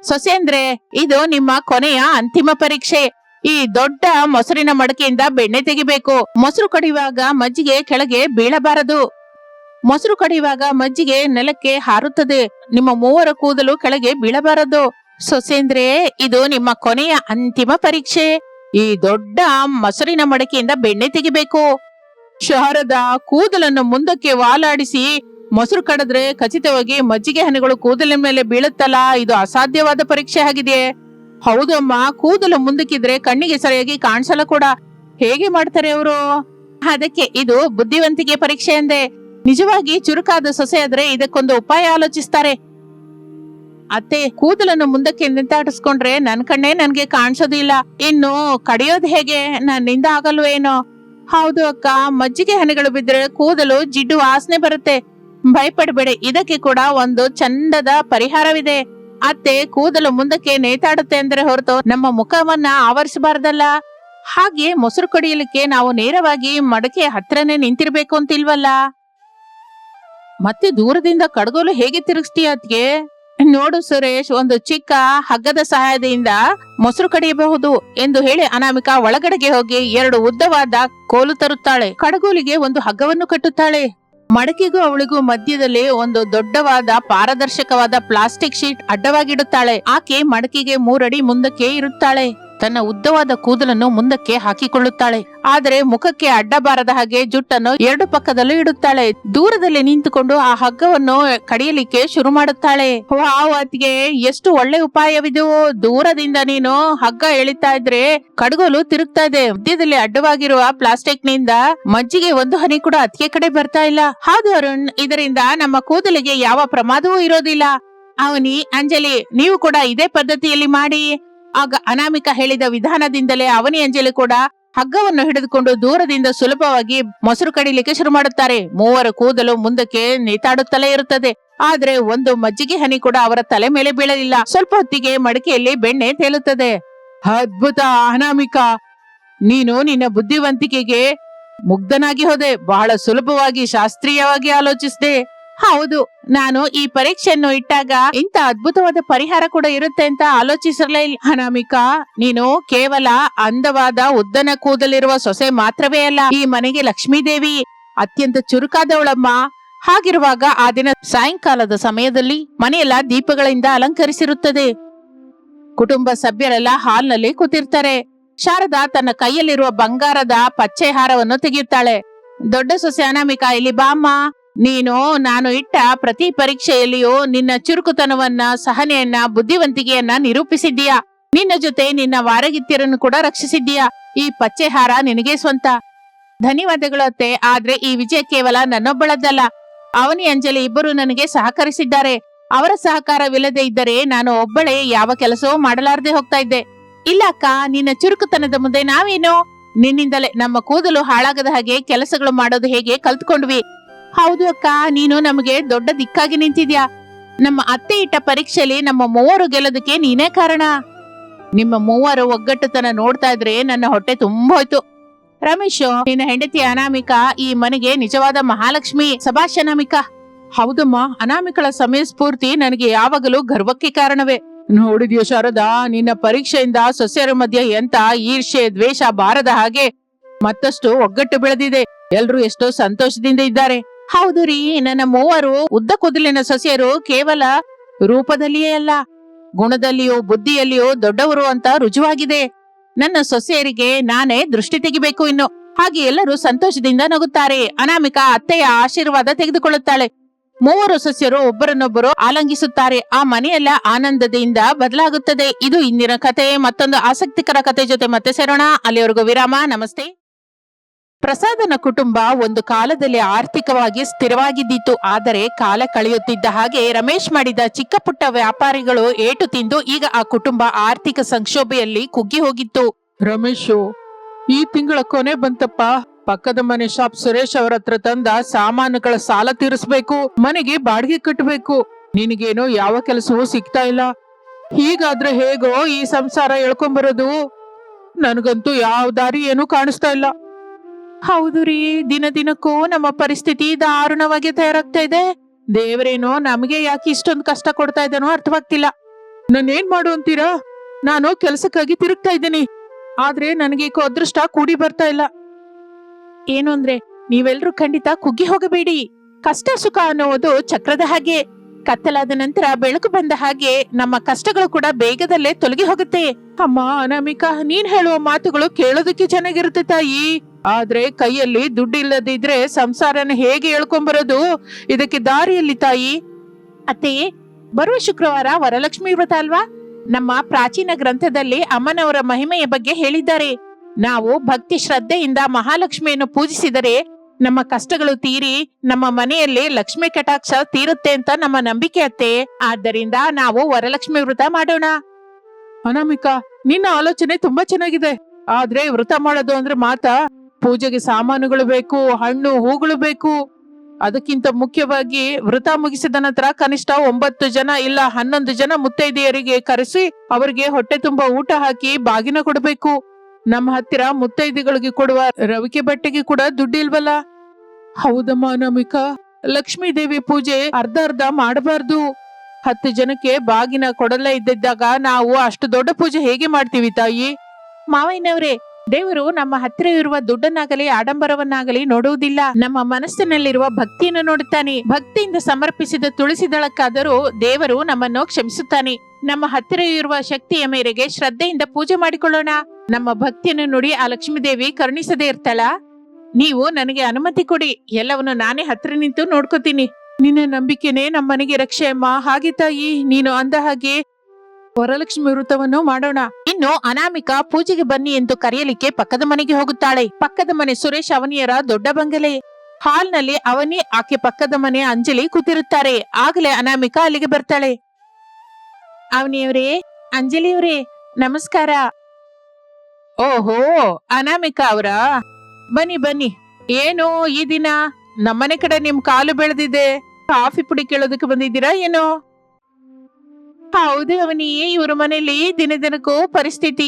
ಸೊಸೆಂದ್ರೆ, ಇದು ನಿಮ್ಮ ಕೊನೆಯ ಅಂತಿಮ ಪರೀಕ್ಷೆ. ಈ ದೊಡ್ಡ ಮೊಸರಿನ ಮಡಕೆಯಿಂದ ಬೆಣ್ಣೆ ತೆಗಿಬೇಕು. ಮೊಸರು ಕಡಿಯುವಾಗ ಮಜ್ಜಿಗೆ ಕೆಳಗೆ ಬೀಳಬಾರದು. ಮೊಸರು ಕಡಿಯುವಾಗ ಮಜ್ಜಿಗೆ ನೆಲಕ್ಕೆ ಹಾರುತ್ತದೆ. ನಿಮ್ಮ ಮೂವರ ಕೂದಲು ಕೆಳಗೆ ಬೀಳಬಾರದು. ಸೊಸೇಂದ್ರೆ, ಇದು ನಿಮ್ಮ ಕೊನೆಯ ಅಂತಿಮ ಪರೀಕ್ಷೆ. ಈ ದೊಡ್ಡ ಮೊಸರಿನ ಮಡಕೆಯಿಂದ ಬೆಣ್ಣೆ ತೆಗಿಬೇಕು. ಶಾರದಾ ಕೂದಲನ್ನು ಮುಂದಕ್ಕೆ ವಾಲಾಡಿಸಿ, ಮೊಸರು ಕಡಿದ್ರೆ ಖಚಿತವಾಗಿ ಮಜ್ಜಿಗೆ ಹನಿಗಳು ಕೂದಲಿನ ಮೇಲೆ ಬೀಳುತ್ತಲ್ಲ, ಇದು ಅಸಾಧ್ಯವಾದ ಪರೀಕ್ಷೆ ಆಗಿದೆ. ಹೌದು ಅಮ್ಮ, ಕೂದಲು ಮುಂದಕ್ಕಿದ್ರೆ ಕಣ್ಣಿಗೆ ಸರಿಯಾಗಿ ಕಾಣಿಸಲ್ಲ ಕೂಡ. ಹೇಗೆ ಮಾಡ್ತಾರೆ ಅವರು? ಅದಕ್ಕೆ ಇದು ಬುದ್ಧಿವಂತಿಕೆ ಪರೀಕ್ಷೆ ಎಂದೆ. ನಿಜವಾಗಿ ಚುರುಕಾದ ಸೊಸೆ ಆದ್ರೆ ಇದಕ್ಕೊಂದು ಉಪಾಯ ಆಲೋಚಿಸ್ತಾರೆ. ಅತ್ತೆ, ಕೂದಲನ್ನು ಮುಂದಕ್ಕೆ ನಿಂತಾಟಿಸ್ಕೊಂಡ್ರೆ ನನ್ ಕಣ್ಣೇ ನನ್ಗೆ ಕಾಣಿಸೋದು ಇಲ್ಲ. ಇನ್ನು ಕಡಿಯೋದು ಹೇಗೆ? ನನ್ನಿಂದ ಆಗಲ್ವೇನೋ? ಹೌದು ಅಕ್ಕ, ಮಜ್ಜಿಗೆ ಹನಿಗಳು ಬಿದ್ರೆ ಕೂದಲು ಜಿಡ್ಡು ವಾಸನೆ ಬರುತ್ತೆ. ಭಯಪಡಬೇಡಿ, ಇದಕ್ಕೆ ಕೂಡ ಒಂದು ಚಂದದ ಪರಿಹಾರವಿದೆ. ಅತ್ತೆ, ಕೂದಲು ಮುಂದಕ್ಕೆ ನೇತಾಡುತ್ತೆ ಅಂದ್ರೆ ಹೊರತು ನಮ್ಮ ಮುಖವನ್ನ ಆವರಿಸಬಾರ್ದಲ್ಲ. ಹಾಗೆ ಮೊಸರು ಕಡಿಯಲಿಕ್ಕೆ ನಾವು ನೇರವಾಗಿ ಮಡಕೆ ಹತ್ರನೇ ನಿಂತಿರ್ಬೇಕು ಅಂತಿಲ್ವಲ್ಲ. ಮತ್ತೆ ದೂರದಿಂದ ಕಡ್ಗೋಲು ಹೇಗೆ ತಿರುಗಿಸ್ತೀಯ ಅದ್ಗೆ? ನೋಡು ಸುರೇಶ್, ಒಂದು ಚಿಕ್ಕ ಹಗ್ಗದ ಸಹಾಯದಿಂದ ಮೊಸರು ಕಡಿಯಬಹುದು ಎಂದು ಹೇಳಿ ಅನಾಮಿಕಾ ಒಳಗಡೆಗೆ ಹೋಗಿ 2 ಉದ್ದವಾದ ಕೋಲು ತರುತ್ತಾಳೆ. ಕಡಗೋಲಿಗೆ ಒಂದು ಹಗ್ಗವನ್ನು ಕಟ್ಟುತ್ತಾಳೆ. ಮಡಕೆಗೂ ಅವಳಿಗೂ ಮಧ್ಯದಲ್ಲಿ ಒಂದು ದೊಡ್ಡವಾದ ಪಾರದರ್ಶಕವಾದ ಪ್ಲಾಸ್ಟಿಕ್ ಶೀಟ್ ಅಡ್ಡವಾಗಿಡುತ್ತಾಳೆ. ಆಕೆ ಮಡಕೆಗೆ 3 ಅಡಿ ಮುಂದಕ್ಕೆ ಇರುತ್ತಾಳೆ. ತನ್ನ ಉದ್ದವಾದ ಕೂದಲನ್ನು ಮುಂದಕ್ಕೆ ಹಾಕಿಕೊಳ್ಳುತ್ತಾಳೆ. ಆದರೆ ಮುಖಕ್ಕೆ ಅಡ್ಡ ಬಾರದ ಹಾಗೆ ಜುಟ್ಟನ್ನು 2 ಪಕ್ಕದಲ್ಲೂ ಇಡುತ್ತಾಳೆ. ದೂರದಲ್ಲಿ ನಿಂತುಕೊಂಡು ಆ ಹಗ್ಗವನ್ನು ಕಡಿಯಲಿಕ್ಕೆ ಶುರು ಮಾಡುತ್ತಾಳೆ. ವಾವ್ ಅತ್ತಿಗೆ, ಎಷ್ಟು ಒಳ್ಳೆ ಉಪಾಯವಿದು. ದೂರದಿಂದ ನೀನು ಹಗ್ಗ ಎಳಿತಾ ಇದ್ರೆ ಕಡಗೋಲು ತಿರುಗ್ತಾ ಇದೆ. ಮಧ್ಯದಲ್ಲಿ ಅಡ್ಡವಾಗಿರುವ ಪ್ಲಾಸ್ಟಿಕ್ ನಿಂದ ಮಜ್ಜಿಗೆ ಒಂದು ಹನಿ ಕೂಡ ಅತ್ತಿಗೆ ಕಡೆ ಬರ್ತಾ ಇಲ್ಲ. ಹೌದು ಅರುಣ್, ಇದರಿಂದ ನಮ್ಮ ಕೂದಲಿಗೆ ಯಾವ ಪ್ರಮಾದವೂ ಇರೋದಿಲ್ಲ. ಅವನಿ, ಅಂಜಲಿ, ನೀವು ಕೂಡ ಇದೇ ಪದ್ಧತಿಯಲ್ಲಿ ಮಾಡಿ. ಆಗ ಅನಾಮಿಕಾ ಹೇಳಿದ ವಿಧಾನದಿಂದಲೇ ಅವನಿ, ಅಂಜಲಿ ಕೂಡ ಹಗ್ಗವನ್ನು ಹಿಡಿದುಕೊಂಡು ದೂರದಿಂದ ಸುಲಭವಾಗಿ ಮೊಸರು ಕಡಿಲಿಕ್ಕೆ ಶುರು ಮಾಡುತ್ತಾರೆ. 3 ಕೂದಲು ಮುಂದಕ್ಕೆ ನೇತಾಡುತ್ತಲೇ ಇರುತ್ತದೆ. ಆದ್ರೆ ಒಂದು ಮಜ್ಜಿಗೆ ಹನಿ ಕೂಡ ಅವರ ತಲೆ ಮೇಲೆ ಬೀಳಲಿಲ್ಲ. ಸ್ವಲ್ಪ ಹೊತ್ತಿಗೆ ಮಡಕೆಯಲ್ಲಿ ಬೆಣ್ಣೆ ತೇಲುತ್ತದೆ. ಅದ್ಭುತ ಅನಾಮಿಕಾ, ನೀನು ನಿನ್ನ ಬುದ್ಧಿವಂತಿಕೆಗೆ ಮುಗ್ಧನಾಗಿ ಹೋದೆ. ಬಹಳ ಸುಲಭವಾಗಿ, ಶಾಸ್ತ್ರೀಯವಾಗಿ ಆಲೋಚಿಸಿದೆ. ಹೌದು, ನಾನು ಈ ಪರೀಕ್ಷೆಯನ್ನು ಇಟ್ಟಾಗ ಇಂಥ ಅದ್ಭುತವಾದ ಪರಿಹಾರ ಕೂಡ ಇರುತ್ತೆ ಅಂತ ಆಲೋಚಿಸಿರಲೇ ಇಲ್ಲ. ಅನಾಮಿಕಾ, ನೀನು ಕೇವಲ ಅಂದವಾದ ಉದ್ದನ ಕೂದಲಿರುವ ಸೊಸೆ ಮಾತ್ರವೇ ಅಲ್ಲ, ಈ ಮನೆಗೆ ಲಕ್ಷ್ಮೀದೇವಿ. ಅತ್ಯಂತ ಚುರುಕಾದವಳಮ್ಮ. ಹಾಗಿರುವಾಗ ಆ ದಿನ ಸಾಯಂಕಾಲದ ಸಮಯದಲ್ಲಿ ಮನೆಯೆಲ್ಲ ದೀಪಗಳಿಂದ ಅಲಂಕರಿಸಿರುತ್ತದೆ. ಕುಟುಂಬ ಸಭ್ಯರೆಲ್ಲ ಹಾಲ್ನಲ್ಲಿ ಕೂತಿರ್ತಾರೆ. ಶಾರದಾ ತನ್ನ ಕೈಯಲ್ಲಿರುವ ಬಂಗಾರದ ಪಚ್ಚೆ ಹಾರವನ್ನು ತೆಗೆಯುತ್ತಾಳೆ. ದೊಡ್ಡ ಸೊಸೆ ಅನಾಮಿಕಾ, ಇಲ್ಲಿ ಬಾಮ್ಮ. ನೀನು ನಾನು ಇಟ್ಟ ಪ್ರತಿ ಪರೀಕ್ಷೆಯಲ್ಲಿಯೂ ನಿನ್ನ ಚುರುಕುತನವನ್ನ, ಸಹನೆಯನ್ನ, ಬುದ್ಧಿವಂತಿಕೆಯನ್ನ ನಿರೂಪಿಸಿದ್ದೀಯಾ. ನಿನ್ನ ಜೊತೆ ನಿನ್ನ ವಾರಗಿತ್ಯರನ್ನು ಕೂಡ ರಕ್ಷಿಸಿದ್ದೀಯಾ. ಈ ಪಚ್ಚೆ ಹಾರ ನಿನಗೆ ಸ್ವಂತ. ಧನ್ಯವಾದಗಳು ಅತ್ತೆ. ಆದ್ರೆ ಈ ವಿಜಯ ಕೇವಲ ನನ್ನೊಬ್ಬಳದ್ದಲ್ಲ. ಅವನಿ, ಅಂಜಲಿ ಇಬ್ಬರು ನನಗೆ ಸಹಕರಿಸಿದ್ದಾರೆ. ಅವರ ಸಹಕಾರವಿಲ್ಲದೆ ಇದ್ದರೆ ನಾನು ಒಬ್ಬಳೇ ಯಾವ ಕೆಲಸವೂ ಮಾಡಲಾರದೆ ಹೋಗ್ತಾ ಇದ್ದೆ. ಇಲ್ಲ ಅಕ್ಕ, ನಿನ್ನ ಚುರುಕುತನದ ಮುಂದೆ ನಾವೇನು? ನಿನ್ನಿಂದಲೇ ನಮ್ಮ ಕೂದಲು ಹಾಳಾಗದ ಹಾಗೆ ಕೆಲಸಗಳು ಮಾಡೋದು ಹೇಗೆ ಕಲ್ತ್ಕೊಂಡ್ವಿ. ಹೌದು ಅಕ್ಕ, ನೀನು ನಮಗೆ ದೊಡ್ಡ ದಿಕ್ಕಾಗಿ ನಿಂತಿದ್ಯಾ. ನಮ್ಮ ಅತ್ತೆ ಇಟ್ಟ ಪರೀಕ್ಷೆಯಲ್ಲಿ ನಮ್ಮ 3 ಗೆಲ್ಲೋದಕ್ಕೆ ನೀನೇ ಕಾರಣ. ನಿಮ್ಮ 3 ಒಗ್ಗಟ್ಟುತನ ನೋಡ್ತಾ ಇದ್ರೆ ನನ್ನ ಹೊಟ್ಟೆ ತುಂಬೋಯ್ತು. ರಮೇಶ್, ನಿನ್ನ ಹೆಂಡತಿ ಅನಾಮಿಕಾ ಈ ಮನೆಗೆ ನಿಜವಾದ ಮಹಾಲಕ್ಷ್ಮಿ. ಸಭಾಷ್ ಅನಾಮಿಕಾ. ಹೌದಮ್ಮ, ಅನಾಮಿಕಳ ಸಮಯ ಸ್ಫೂರ್ತಿ ನನಗೆ ಯಾವಾಗಲೂ ಗರ್ವಕ್ಕೆ ಕಾರಣವೇ. ನೋಡಿದ್ಯೋ ಶಾರದಾ, ನಿನ್ನ ಪರೀಕ್ಷೆಯಿಂದ ಸೊಸೆಯರ ಮಧ್ಯೆ ಎಂತ ಈರ್ಷೆ, ದ್ವೇಷ ಬಾರದ ಹಾಗೆ ಮತ್ತಷ್ಟು ಒಗ್ಗಟ್ಟು ಬೆಳೆದಿದೆ. ಎಲ್ರು ಎಷ್ಟೋ ಸಂತೋಷದಿಂದ ಇದ್ದಾರೆ. ಹೌದು ರೀ, ನನ್ನ 3 ಉದ್ದ ಕೂದಲಿನ ಸೊಸೆಯರು ಕೇವಲ ರೂಪದಲ್ಲಿಯೇ ಅಲ್ಲ, ಗುಣದಲ್ಲಿಯೂ ಬುದ್ಧಿಯಲ್ಲಿಯೂ ದೊಡ್ಡವರು ಅಂತ ರುಜುವಾಗಿದೆ. ನನ್ನ ಸೊಸೆಯರಿಗೆ ನಾನೇ ದೃಷ್ಟಿ ತೆಗಿಬೇಕು ಇನ್ನು. ಹಾಗೆ ಎಲ್ಲರೂ ಸಂತೋಷದಿಂದ ನಗುತ್ತಾರೆ. ಅನಾಮಿಕಾ ಅತ್ತೆಯ ಆಶೀರ್ವಾದ ತೆಗೆದುಕೊಳ್ಳುತ್ತಾಳೆ. 3 ಸೊಸೆಯರು ಒಬ್ಬರನ್ನೊಬ್ಬರು ಆಲಂಗಿಸುತ್ತಾರೆ. ಆ ಮನೆಯೆಲ್ಲ ಆನಂದದಿಂದ ಬದಲಾಗುತ್ತದೆ. ಇದು ಇಂದಿನ ಕತೆ. ಮತ್ತೊಂದು ಆಸಕ್ತಿಕರ ಕತೆ ಜೊತೆ ಮತ್ತೆ ಸೇರೋಣ. ಅಲ್ಲಿವರೆಗೂ ವಿರಾಮ. ನಮಸ್ತೆ. ಪ್ರಸಾದನ ಕುಟುಂಬ ಒಂದು ಕಾಲದಲ್ಲಿ ಆರ್ಥಿಕವಾಗಿ ಸ್ಥಿರವಾಗಿದ್ದಿತ್ತು. ಆದರೆ ಕಾಲ ಕಳೆಯುತ್ತಿದ್ದ ಹಾಗೆ ರಮೇಶ್ ಮಾಡಿದ ಚಿಕ್ಕ ಪುಟ್ಟ ವ್ಯಾಪಾರಿಗಳು ಏಟು ತಿಂದು ಈಗ ಆ ಕುಟುಂಬ ಆರ್ಥಿಕ ಸಂಕ್ಷೋಭೆಯಲ್ಲಿ ಕುಗ್ಗಿ ಹೋಗಿತ್ತು. ರಮೇಶ್, ಈ ತಿಂಗಳ ಕೊನೆ ಬಂತಪ್ಪ. ಪಕ್ಕದ ಮನೆ ಶಾಪ್ ಸುರೇಶ್ ಅವರ ಹತ್ರ ತಂದ ಸಾಮಾನುಗಳ ಸಾಲ ತೀರಿಸ್ಬೇಕು, ಮನೆಗೆ ಬಾಡಿಗೆ ಕಟ್ಟಬೇಕು. ನಿನಗೇನೋ ಯಾವ ಕೆಲಸವೂ ಸಿಗ್ತಾ ಇಲ್ಲ. ಹೀಗಾದ್ರೆ ಹೇಗೋ ಈ ಸಂಸಾರ ಎಳ್ಕೊಂಬರೋದು? ನನಗಂತೂ ಯಾವ ದಾರಿ ಏನೂ ಕಾಣಿಸ್ತಾ ಇಲ್ಲ. ಹೌದು ರೀ, ದಿನ ದಿನಕ್ಕೂ ನಮ್ಮ ಪರಿಸ್ಥಿತಿ ದಾರುಣವಾಗಿ ತಯಾರಾಗ್ತಾ ಇದೆ. ದೇವರೇನೋ ನಮಗೆ ಯಾಕೆ ಇಷ್ಟೊಂದು ಕಷ್ಟ ಕೊಡ್ತಾ ಇದ್ದಾನೋ ಅರ್ಥವಾಗ್ತಿಲ್ಲ. ನಾನೇನ್ ಮಾಡು ಅಂತೀರಾ? ನಾನು ಕೆಲಸಕ್ಕಾಗಿ ತಿರುಗ್ತಾ ಇದ್ದೀನಿ, ಆದ್ರೆ ನನಗೆ ಅದೃಷ್ಟ ಕೂಡಿ ಬರ್ತಾ ಇಲ್ಲ. ಏನು ಅಂದ್ರೆ, ನೀವೆಲ್ರೂ ಖಂಡಿತ ಕುಗ್ಗಿ ಹೋಗಬೇಡಿ. ಕಷ್ಟ ಸುಖ ಅನ್ನುವುದು ಚಕ್ರದ ಹಾಗೆ. ಕತ್ತಲಾದ ನಂತರ ಬೆಳಕು ಬಂದ ಹಾಗೆ ನಮ್ಮ ಕಷ್ಟಗಳು ಕೂಡ ಬೇಗದಲ್ಲೇ ತೊಲಗಿ ಹೋಗುತ್ತೆ. ಅಮ್ಮ ಅನಾಮಿಕಾ, ನೀನ್ ಹೇಳುವ ಮಾತುಗಳು ಕೇಳೋದಕ್ಕೆ ಚೆನ್ನಾಗಿರುತ್ತೆ ತಾಯಿ. ಆದ್ರೆ ಕೈಯಲ್ಲಿ ದುಡ್ಡು ಇಲ್ಲದಿದ್ರೆ ಸಂಸಾರನ ಹೇಗೆ ಹೇಳ್ಕೊಂಬರೋದು? ಇದಕ್ಕೆ ದಾರಿಯಲ್ಲಿ ತಾಯಿ. ಅತ್ತೆ, ಬರುವ ಶುಕ್ರವಾರ ವರಲಕ್ಷ್ಮಿ ವ್ರತ ಅಲ್ವಾ? ನಮ್ಮ ಪ್ರಾಚೀನ ಗ್ರಂಥದಲ್ಲಿ ಅಮ್ಮನವರ ಮಹಿಮೆಯ ಬಗ್ಗೆ ಹೇಳಿದ್ದಾರೆ. ನಾವು ಭಕ್ತಿ ಶ್ರದ್ಧೆಯಿಂದ ಮಹಾಲಕ್ಷ್ಮಿಯನ್ನು ಪೂಜಿಸಿದರೆ ನಮ್ಮ ಕಷ್ಟಗಳು ತೀರಿ ನಮ್ಮ ಮನೆಯಲ್ಲಿ ಲಕ್ಷ್ಮಿ ಕಟಾಕ್ಷ ತೀರುತ್ತೆ ಅಂತ ನಮ್ಮ ನಂಬಿಕೆ ಅತ್ತೆ. ಆದ್ದರಿಂದ ನಾವು ವರಲಕ್ಷ್ಮಿ ವ್ರತ ಮಾಡೋಣ. ಅನಾಮಿಕಾ, ನಿನ್ನ ಆಲೋಚನೆ ತುಂಬಾ ಚೆನ್ನಾಗಿದೆ. ಆದ್ರೆ ವ್ರತ ಮಾಡೋದು ಅಂದ್ರೆ ಮಾತಾ? ಪೂಜೆಗೆ ಸಾಮಾನುಗಳು ಬೇಕು, ಹಣ್ಣು ಹೂಗಳು ಬೇಕು. ಅದಕ್ಕಿಂತ ಮುಖ್ಯವಾಗಿ ವ್ರತ ಮುಗಿಸಿದ ನಂತರ ಕನಿಷ್ಠ 9 ಜನ ಇಲ್ಲ 11 ಜನ ಮುತ್ತೈದೆಯರಿಗೆ ಕರೆಸಿ ಅವರಿಗೆ ಹೊಟ್ಟೆ ತುಂಬಾ ಊಟ ಹಾಕಿ ಬಾಗಿನ ಕೊಡಬೇಕು. ನಮ್ಮ ಹತ್ತಿರ ಮುತ್ತೈದೆಗಳಿಗೆ ಕೊಡುವ ರವಿಕೆ ಬಟ್ಟೆಗೆ ಕೂಡ ದುಡ್ಡಿಲ್ವಲ್ಲ. ಹೌದಮ್ಮ ಅನಾಮಿಕಾ, ಲಕ್ಷ್ಮೀ ದೇವಿ ಪೂಜೆ ಅರ್ಧ ಮಾಡಬಾರ್ದು. 10 ಜನಕ್ಕೆ ಬಾಗಿನ ಕೊಡಲೇ ಇದ್ದಿದ್ದಾಗ ನಾವು ಅಷ್ಟು ದೊಡ್ಡ ಪೂಜೆ ಹೇಗೆ ಮಾಡ್ತೀವಿ ತಾಯಿ? ಮಾವಯ್ಯನವ್ರೆ, ದೇವರು ನಮ್ಮ ಹತ್ತಿರ ಇರುವ ದುಡ್ಡನ್ನಾಗಲಿ ಆಡಂಬರವನ್ನಾಗಲಿ ನೋಡುವುದಿಲ್ಲ, ನಮ್ಮ ಮನಸ್ಸಿನಲ್ಲಿರುವ ಭಕ್ತಿಯನ್ನು ನೋಡುತ್ತಾನೆ. ಭಕ್ತಿಯಿಂದ ಸಮರ್ಪಿಸಿದ ತುಳಸಿ ದಳಕ್ಕಾದರೂ ದೇವರು ನಮ್ಮನ್ನು ಕ್ಷಮಿಸುತ್ತಾನೆ. ನಮ್ಮ ಹತ್ತಿರ ಇರುವ ಶಕ್ತಿಯ ಮೇರೆಗೆ ಶ್ರದ್ಧೆಯಿಂದ ಪೂಜೆ ಮಾಡಿಕೊಳ್ಳೋಣ. ನಮ್ಮ ಭಕ್ತಿಯನ್ನು ನೋಡಿ ಆ ಲಕ್ಷ್ಮೀ ದೇವಿ ಕರುಣಿಸದೇ ಇರ್ತಾಳ? ನೀವು ನನಗೆ ಅನುಮತಿ ಕೊಡಿ, ಎಲ್ಲವನ್ನು ನಾನೇ ಹತ್ರ ನಿಂತು ನೋಡ್ಕೋತೀನಿ. ನಿನ್ನ ನಂಬಿಕೆನೆ ನಮ್ಮನೆಗೆ ರಕ್ಷೆ ಅಮ್ಮ. ಹಾಗೆ ತಾಯಿ, ನೀನು ಅಂದ ಹಾಗೆ ವರಲಕ್ಷ್ಮಿ ವ್ರತವನ್ನು ಮಾಡೋಣ. ಇನ್ನು ಅನಾಮಿಕಾ ಪೂಜೆಗೆ ಬನ್ನಿ ಎಂದು ಕರೆಯಲಿಕ್ಕೆ ಪಕ್ಕದ ಮನೆಗೆ ಹೋಗುತ್ತಾಳೆ. ಪಕ್ಕದ ಮನೆ ಸುರೇಶ್ ಅವನಿಯರ ದೊಡ್ಡ ಬಂಗಲೆ. ಹಾಲ್ನಲ್ಲಿ ಅವನಿ, ಆಕೆ ಪಕ್ಕದ ಮನೆ ಅಂಜಲಿ ಕೂತಿರುತ್ತಾರೆ. ಆಗಲೇ ಅನಾಮಿಕಾ ಅಲ್ಲಿಗೆ ಬರ್ತಾಳೆ. ಅವನಿಯವರೇ, ಅಂಜಲಿಯವರೇ, ನಮಸ್ಕಾರ. ಓಹೋ, ಅನಾಮಿಕಾ ಅವರ, ಬನ್ನಿ ಬನ್ನಿ. ಏನು ಈ ದಿನ ನಮ್ಮನೆ ಕಡೆ ನಿಮ್ ಕಾಲು ಬೆಳೆದಿದೆ? ಕಾಫಿ ಪುಡಿ ಕೇಳೋದಕ್ಕೆ ಬಂದಿದ್ದೀರಾ ಏನೋ? ಹೌದು ಅವನಿ, ಇವ್ರ ಮನೇಲಿ ದಿನ ದಿನಕ್ಕೂ ಪರಿಸ್ಥಿತಿ